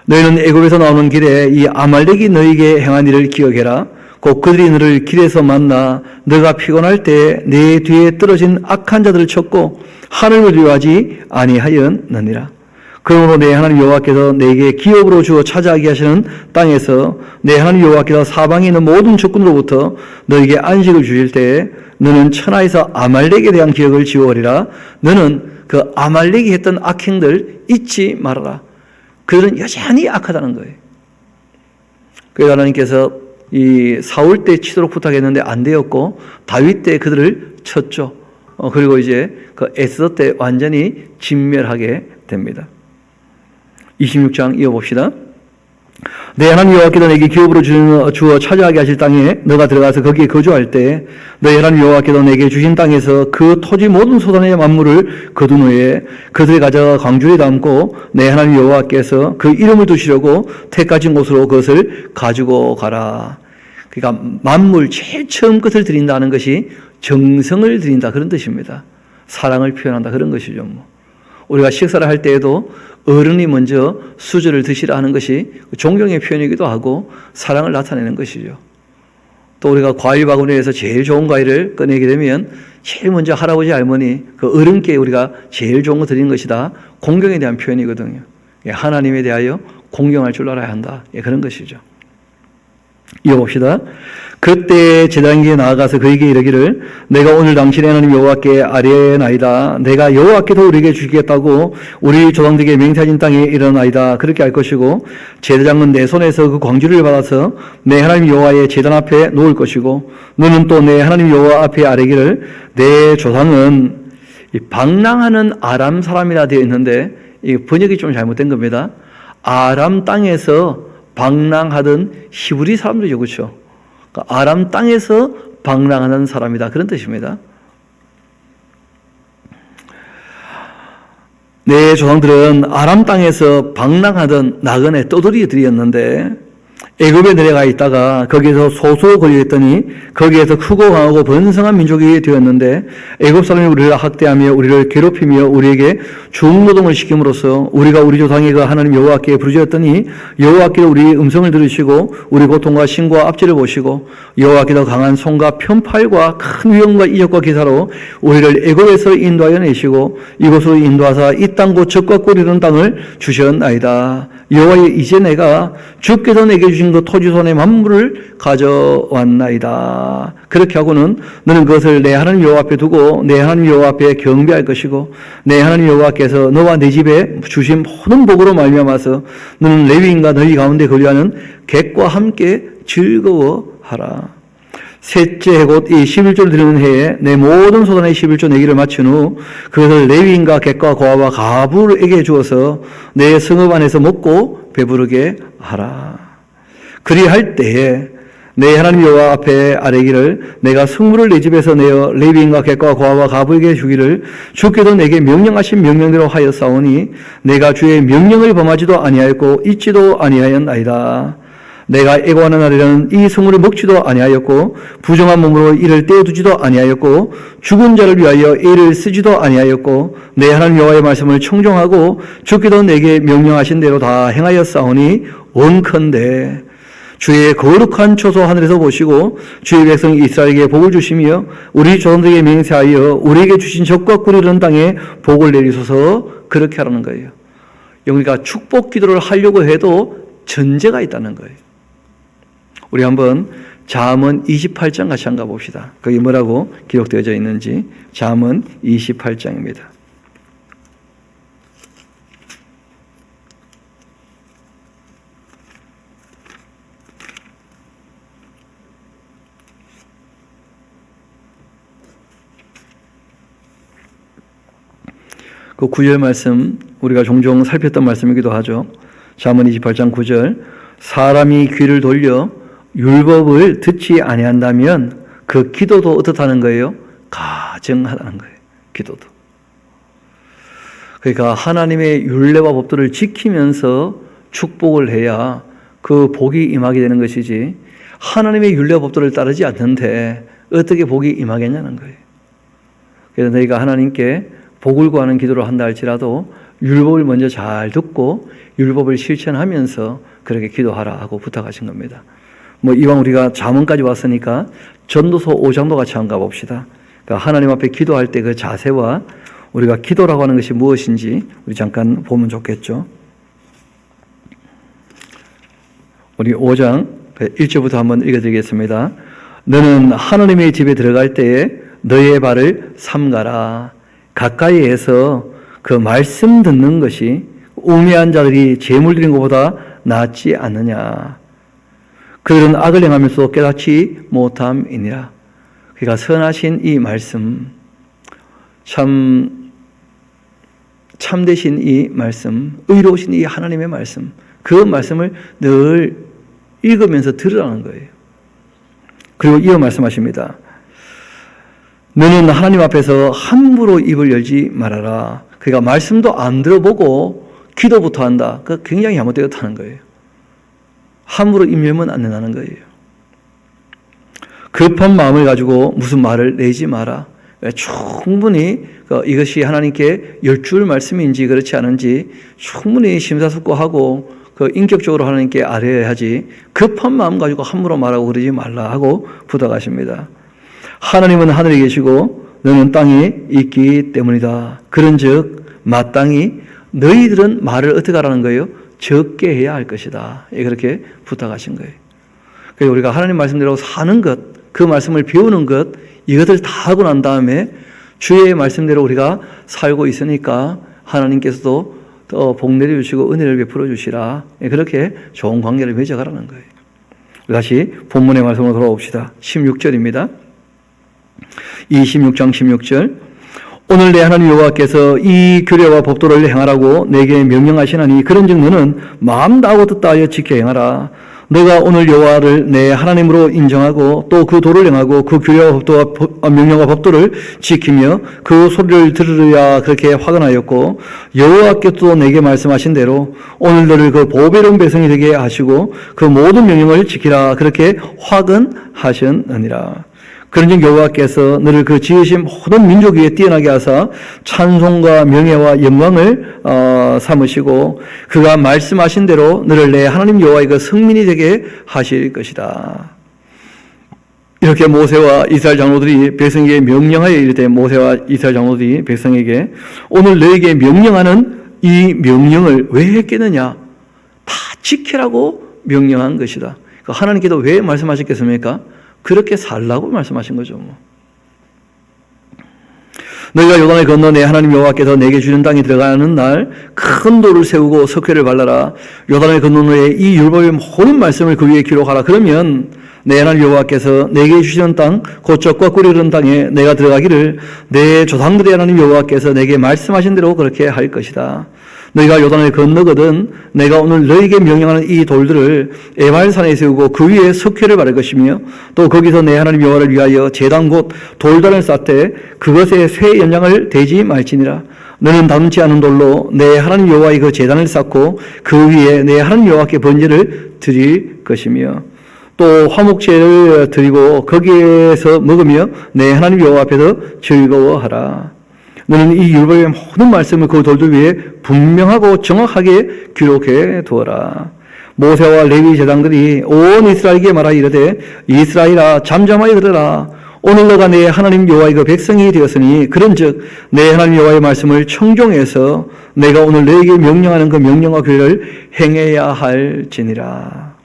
너희는 애굽에서 나오는 길에 이 아말렉이 너희에게 행한 일을 기억해라. 곧 그들이 너를 길에서 만나 너가 피곤할 때 내 뒤에 떨어진 악한 자들을 쳤고 하늘을 두려워하지 아니하였느니라. 그러므로 내 하나님 여호와께서 내게 기업으로 주어 차지하게 하시는 땅에서 내 하나님 여호와께서 사방에 있는 모든 적군으로부터 너에게 안식을 주실 때에 너는 천하에서 아말렉에 대한 기억을 지워버리라. 너는 그 아말렉이 했던 악행들 잊지 말아라. 그들은 여전히 악하다는 거예요. 그래서 하나님께서 이 사울 때 치도록 부탁했는데 안 되었고 다윗 때 그들을 쳤죠. 그리고 이제 그 에스더 때 완전히 진멸하게 됩니다. 26장 이어봅시다. 내 하나님 여호와께서 내게 기업으로 주어 차지하게 하실 땅에 너가 들어가서 거기에 거주할 때 너희 하나님 여호와께서 내게 주신 땅에서 그 토지 모든 소산의 만물을 거둔 후에 그들을 가져가 광주에 담고 내 하나님 여호와께서 그 이름을 두시려고 택하신 곳으로 그것을 가지고 가라. 그러니까 만물 제일 처음 것을 드린다는 것이 정성을 드린다 그런 뜻입니다. 사랑을 표현한다 그런 것이죠. 우리가 식사를 할 때에도 어른이 먼저 수저를 드시라 하는 것이 존경의 표현이기도 하고 사랑을 나타내는 것이죠. 또 우리가 과일 바구니에서 제일 좋은 과일을 꺼내게 되면 제일 먼저 할아버지 할머니 그 어른께 우리가 제일 좋은 거 드리는 것이다. 공경에 대한 표현이거든요. 하나님에 대하여 공경할 줄 알아야 한다. 그런 것이죠. 이어봅시다. 그때 제단기에 나아가서 그에게 이르기를 내가 오늘 당신의 하나님 여호와께 아뢰나이다. 내가 여호와께서 우리에게 주시겠다고 우리 조상들에게 맹세하신 땅에 이르나이다. 그렇게 할 것이고 제사장은 내 손에서 그 광주를 받아서 내 하나님 여호와의 제단 앞에 놓을 것이고 너는 또 내 하나님 여호와 앞에 아뢰기를 내 조상은 방랑하는 아람 사람이라 되어 있는데 이 번역이 좀 잘못된 겁니다. 아람 땅에서 방랑하던 히브리 사람들이죠. 그렇죠? 그러니까 아람 땅에서 방랑하는 사람이다. 그런 뜻입니다. 내 조상들은 아람 땅에서 방랑하던 나그네 떠돌이들이었는데 애굽에 내려가 있다가 거기에서 소수 거주했더니 거기에서 크고 강하고 번성한 민족이 되었는데 애굽 사람이 우리를 학대하며 우리를 괴롭히며 우리에게 중노동을 시킴으로써 우리가 우리 조상의 그 하나님 여호와께 부르짖었더니 여호와께서 우리의 음성을 들으시고 우리 고통과 신과 압제를 보시고 여호와께서 강한 손과 편팔과 큰 위엄과 이적과 기사로 우리를 애굽에서 인도하여 내시고 이곳으로 인도하사 이 땅 곧 젖과 꿀 이르는 땅을 주셨나이다. 여호와여 이제 내가 주께서 내게 주신 주신 그 토지 손의 만물을 가져왔나이다. 그렇게 하고는 너는 그것을 내 하나님 여호와 앞에 두고 내 하나님 여호와 앞에 경배할 것이고 내 하나님 여호와께서 너와 내 집에 주신 모든 복으로 말미암아서 너는 레위인과 너희 가운데 거류하는 객과 함께 즐거워하라. 셋째 곧 이 11조를 드리는 해에 내 모든 소산의 11조 내기를 마친 후 그것을 레위인과 객과 고아와 가부에게 주어서 내 성읍 안에서 먹고 배부르게 하라. 그리할 때에 내 하나님 여호와 앞에 아뢰기를 내가 성물을 내 집에서 내어 레위인과 객과 고아와 가부에게 주기를 주께도 내게 명령하신 명령대로 하였사오니 내가 주의 명령을 범하지도 아니하였고 잊지도 아니하였나이다. 내가 애고하는 날에는 이 성물을 먹지도 아니하였고 부정한 몸으로 이를 떼어두지도 아니하였고 죽은 자를 위하여 이를 쓰지도 아니하였고 내 하나님 여호와의 말씀을 청종하고 주께도 내게 명령하신 대로 다 행하였사오니 원컨대 주의 거룩한 초소 하늘에서 보시고 주의 백성 이스라엘에게 복을 주시며 우리 조상들에게 맹세하여 우리에게 주신 적과 꿀이 흐르는 땅에 복을 내리소서. 그렇게 하라는 거예요. 우리가 축복 기도를 하려고 해도 전제가 있다는 거예요. 우리 한번 잠언 28장 같이 한번 봅시다. 거기 뭐라고 기록되어져 있는지. 잠언 28장입니다. 그 9절 말씀 우리가 종종 살폈던 말씀이기도 하죠. 잠언 28장 9절 사람이 귀를 돌려 율법을 듣지 아니한다면 그 기도도 어떻다는 거예요? 가증하다는 거예요. 기도도. 그러니까 하나님의 율례와 법도를 지키면서 축복을 해야 그 복이 임하게 되는 것이지 하나님의 율례와 법도를 따르지 않는데 어떻게 복이 임하겠냐는 거예요. 그래서 너희가 하나님께 복을 구하는 기도를 한다 할지라도 율법을 먼저 잘 듣고 율법을 실천하면서 그렇게 기도하라 하고 부탁하신 겁니다. 이왕 우리가 잠언까지 왔으니까 전도서 5장도 같이 한번 가봅시다. 그러니까 하나님 앞에 기도할 때 그 자세와 우리가 기도라고 하는 것이 무엇인지 우리 잠깐 보면 좋겠죠. 우리 5장 1절부터 한번 읽어드리겠습니다. 너는 하나님의 집에 들어갈 때에 너의 발을 삼가라. 가까이에서 그 말씀 듣는 것이 우매한 자들이 재물 드린 것보다 낫지 않느냐. 그들은 악을 행하면서 깨닫지 못함이니라. 그러니까 선하신 이 말씀, 참되신 이 말씀, 의로우신 이 하나님의 말씀, 그 말씀을 늘 읽으면서 들으라는 거예요. 그리고 이어 말씀하십니다. 너는 하나님 앞에서 함부로 입을 열지 말아라. 그러니까 말씀도 안 들어보고 기도부터 한다. 그 굉장히 잘못되었다는 거예요. 함부로 입 열면 안 된다는 거예요. 급한 마음을 가지고 무슨 말을 내지 마라. 충분히 이것이 하나님께 열줄 말씀인지 그렇지 않은지 충분히 심사숙고하고 인격적으로 하나님께 아뢰어야지 급한 마음 가지고 함부로 말하고 그러지 말라 하고 부탁하십니다. 하나님은 하늘에 계시고 너는 땅에 있기 때문이다. 그런즉 마땅히 너희들은 말을 어떻게 하라는 거예요? 적게 해야 할 것이다. 그렇게 부탁하신 거예요. 그래서 우리가 하나님 말씀대로 사는 것, 그 말씀을 배우는 것, 이것을 다 하고 난 다음에 주의 말씀대로 우리가 살고 있으니까 하나님께서도 더 복 내려주시고 은혜를 베풀어 주시라. 그렇게 좋은 관계를 맺어가라는 거예요. 다시 본문의 말씀으로 돌아옵시다. 16절입니다. 26장 16절 오늘 내 하나님 여호와께서 이 규례와 법도를 행하라고 내게 명령하시나니 그런즉 너는 마음 다하고 듣다 하여 지켜 행하라. 너가 오늘 여호와를 내 하나님으로 인정하고 또 그 도를 행하고 그 규례와 법도와 명령과 법도를 지키며 그 소리를 들으려 그렇게 화근하였고 여호와께서 내게 말씀하신 대로 오늘 너를 그 보배로운 백성이 되게 하시고 그 모든 명령을 지키라 그렇게 화근하셨느니라. 그런즉 여호와께서 너를 그 지으신 모든 민족 위에 뛰어나게 하사 찬송과 명예와 영광을 삼으시고 그가 말씀하신 대로 너를 내 하나님 여호와의 그 성민이 되게 하실 것이다. 이렇게 모세와 이스라엘 장로들이 백성에게 명령하여 이를 때 모세와 이스라엘 장로들이 백성에게 오늘 너에게 명령하는 이 명령을 왜 했겠느냐? 다 지키라고 명령한 것이다. 하나님께서 왜 말씀하셨겠습니까? 그렇게 살라고 말씀하신 거죠. 너희가 요단을 건너 내 하나님 여호와께서 내게 주는 땅에 들어가는 날 큰 돌을 세우고 석회를 발라라. 요단을 건넌 후에 이 율법의 모든 말씀을 그 위에 기록하라. 그러면 내 하나님 여호와께서 내게 주시는 땅 곧 젖과 꿀이 흐르는 땅에 내가 들어가기를 내 조상들의 하나님 여호와께서 내게 말씀하신 대로 그렇게 할 것이다. 너희가 요단을 건너거든 내가 오늘 너희에게 명령하는 이 돌들을 에발산에 세우고 그 위에 석회를 바를 것이며 또 거기서 내 하나님 여호와를 위하여 제단 곧 돌단을 쌓되 그것에 쇠 연장을 대지 말지니라. 너는 담지 않은 돌로 내 하나님 여호와의 그 제단을 쌓고 그 위에 내 하나님 여호와께 번제를 드릴 것이며 또 화목제를 드리고 거기에서 먹으며 내 하나님 여호와 앞에서 즐거워하라. 너는 이 율법의 모든 말씀을 그 돌들 위에 분명하고 정확하게 기록해 두어라. 모세와 레위 제장들이 온 이스라엘에게 말하 이르되 이스라엘아 잠잠하여 들으라. 오늘 너가 내 하나님 여호와의 그 백성이 되었으니 그런즉 내 하나님 여호와의 말씀을 청종해서 내가 오늘 너에게 명령하는 그 명령과 규례를 행해야 할지니라.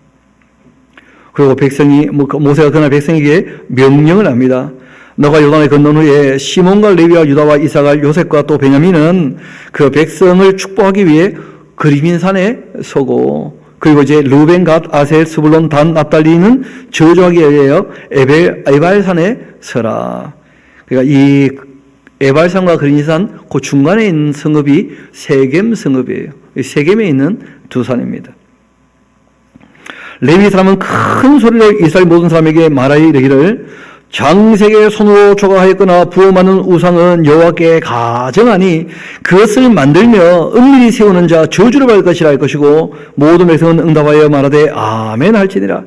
그리고 모세가 그날 백성에게 명령을 합니다. 너가 요단을 건넌 후에 시몬과 레위와 유다와 이사갈 요셉과 또 베냐민은 그 백성을 축복하기 위해 그리민산에 서고 그리고 이제 르벤, 갓, 아셀, 스불론, 단, 납달리는 저주하기 위하여 에발산에 서라. 그러니까 이 에발산과 그리민산 그 중간에 있는 성읍이 세겜 성읍이에요. 세겜에 있는 두 산입니다. 레위 사람은 큰 소리로 이스라엘 모든 사람에게 말하여 이르기를 장색의 손으로 조각하였거나 부어맞는 우상은 여호와께 가정하니 그것을 만들며 은밀히 세우는 자 저주를 받을 것이라 할 것이고 모든 백성은 응답하여 말하되 아멘 할지니라.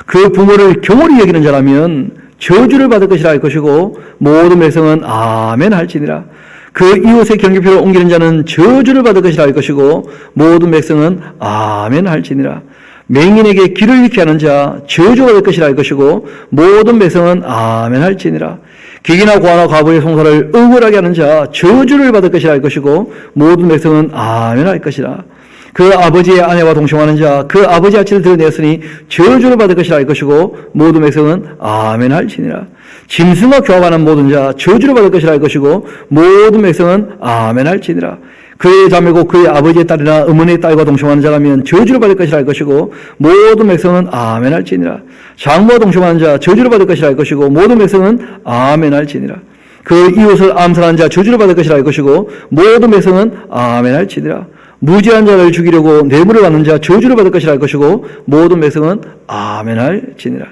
그 부모를 경홀히 여기는 자라면 저주를 받을 것이라 할 것이고 모든 백성은 아멘 할지니라. 그 이웃의 경계표를 옮기는 자는 저주를 받을 것이라 할 것이고 모든 백성은 아멘 할지니라. 맹인에게 길을 잃게 하는 자 저주가 될 것이라 할 것이고 모든 백성은 아멘 할지니라. 기기나 고아나 과부의 송사를 억울하게 하는 자 저주를 받을 것이라 할 것이고 모든 백성은 아멘 할 것이라. 그 아버지의 아내와 동침하는 자 그 아버지 아치를 드러내었으니 저주를 받을 것이라 할 것이고 모든 백성은 아멘 할지니라. 짐승과 교합하는 모든 자 저주를 받을 것이라 할 것이고 모든 백성은 아멘 할지니라. 그의 자매고 그의 아버지의 딸이나 어머니의 딸과 동침하는 자라면 저주를 받을 것이라 할 것이고 모든 백성은 아멘 할지니라. 장모와 동침하는 자 저주를 받을 것이라 할 것이고 모든 백성은 아멘 할지니라. 그 이웃을 암살하는 자 저주를 받을 것이라 할 것이고 모든 백성은 아멘 할지니라. 무지한 자를 죽이려고 뇌물을 받는 자 저주를 받을 것이라 할 것이고 모든 백성은 아멘 할지니라.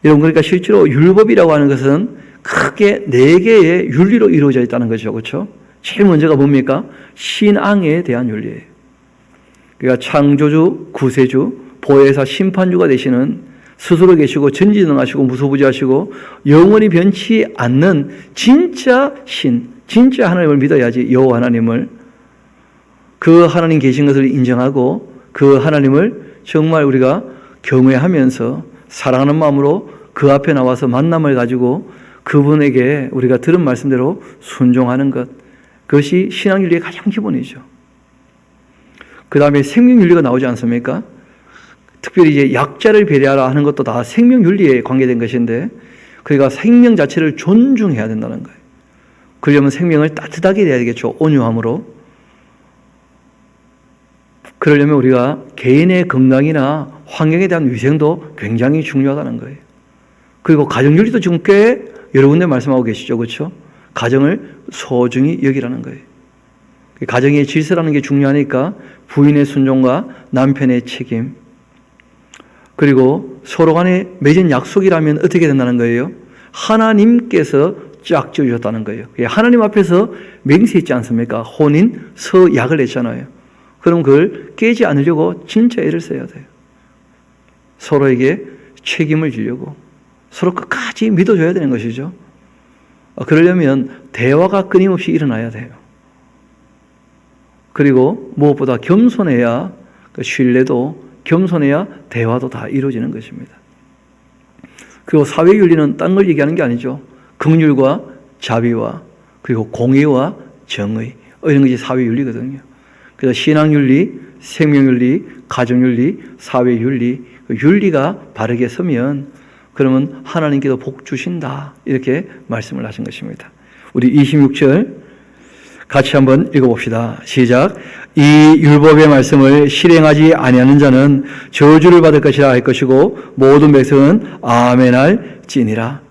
여러분, 그러니까 실제로 율법이라고 하는 것은 크게 4개의 윤리로 이루어져 있다는 거죠. 그렇죠? 제일 먼저가 뭡니까? 신앙에 대한 윤리예요. 그러니까 창조주, 구세주, 보혜사, 심판주가 되시는 스스로 계시고 전지전능하시고 무소부지하시고 영원히 변치 않는 진짜 신, 진짜 하나님을 믿어야지. 여호와 하나님을, 그 하나님 계신 것을 인정하고 그 하나님을 정말 우리가 경외하면서 사랑하는 마음으로 그 앞에 나와서 만남을 가지고 그분에게 우리가 들은 말씀대로 순종하는 것, 그것이 신앙윤리의 가장 기본이죠. 그 다음에 생명윤리가 나오지 않습니까? 특별히 이제 약자를 배려하라 하는 것도 다 생명윤리에 관계된 것인데, 그러니까 생명 자체를 존중해야 된다는 거예요. 그러려면 생명을 따뜻하게 대해야 되겠죠. 온유함으로. 그러려면 우리가 개인의 건강이나 환경에 대한 위생도 굉장히 중요하다는 거예요. 그리고 가정윤리도 지금 꽤 여러 군데 말씀하고 계시죠. 그렇죠? 가정을 소중히 여기라는 거예요. 가정의 질서라는 게 중요하니까 부인의 순종과 남편의 책임, 그리고 서로 간에 맺은 약속이라면 어떻게 된다는 거예요? 하나님께서 짝 지어주셨다는 거예요. 하나님 앞에서 맹세했지 않습니까? 혼인 서약을 했잖아요. 그럼 그걸 깨지 않으려고 진짜 애를 써야 돼요. 서로에게 책임을 지려고, 서로 끝까지 믿어줘야 되는 것이죠. 그러려면 대화가 끊임없이 일어나야 돼요. 그리고 무엇보다 겸손해야 신뢰도, 겸손해야 대화도 다 이루어지는 것입니다. 그리고 사회윤리는 딴 걸 얘기하는 게 아니죠. 긍휼과 자비와 그리고 공의와 정의, 이런 것이 사회윤리거든요. 그래서 신앙윤리, 생명윤리, 가정윤리, 사회윤리, 윤리가 바르게 서면 그러면 하나님께서 복 주신다. 이렇게 말씀을 하신 것입니다. 우리 26절 같이 한번 읽어봅시다. 시작. 이 율법의 말씀을 실행하지 아니하는 자는 저주를 받을 것이라 할 것이고 모든 백성은 아멘 할지니라.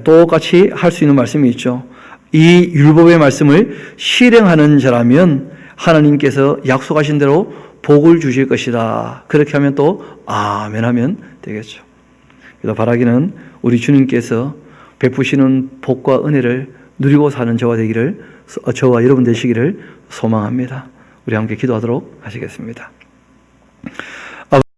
똑같이 할 수 있는 말씀이 있죠. 이 율법의 말씀을 실행하는 자라면 하나님께서 약속하신 대로 복을 주실 것이다. 그렇게 하면 또 아멘 하면 되겠죠. 그래서 바라기는 우리 주님께서 베푸시는 복과 은혜를 누리고 사는 저와 여러분 되시기를 소망합니다. 우리 함께 기도하도록 하시겠습니다.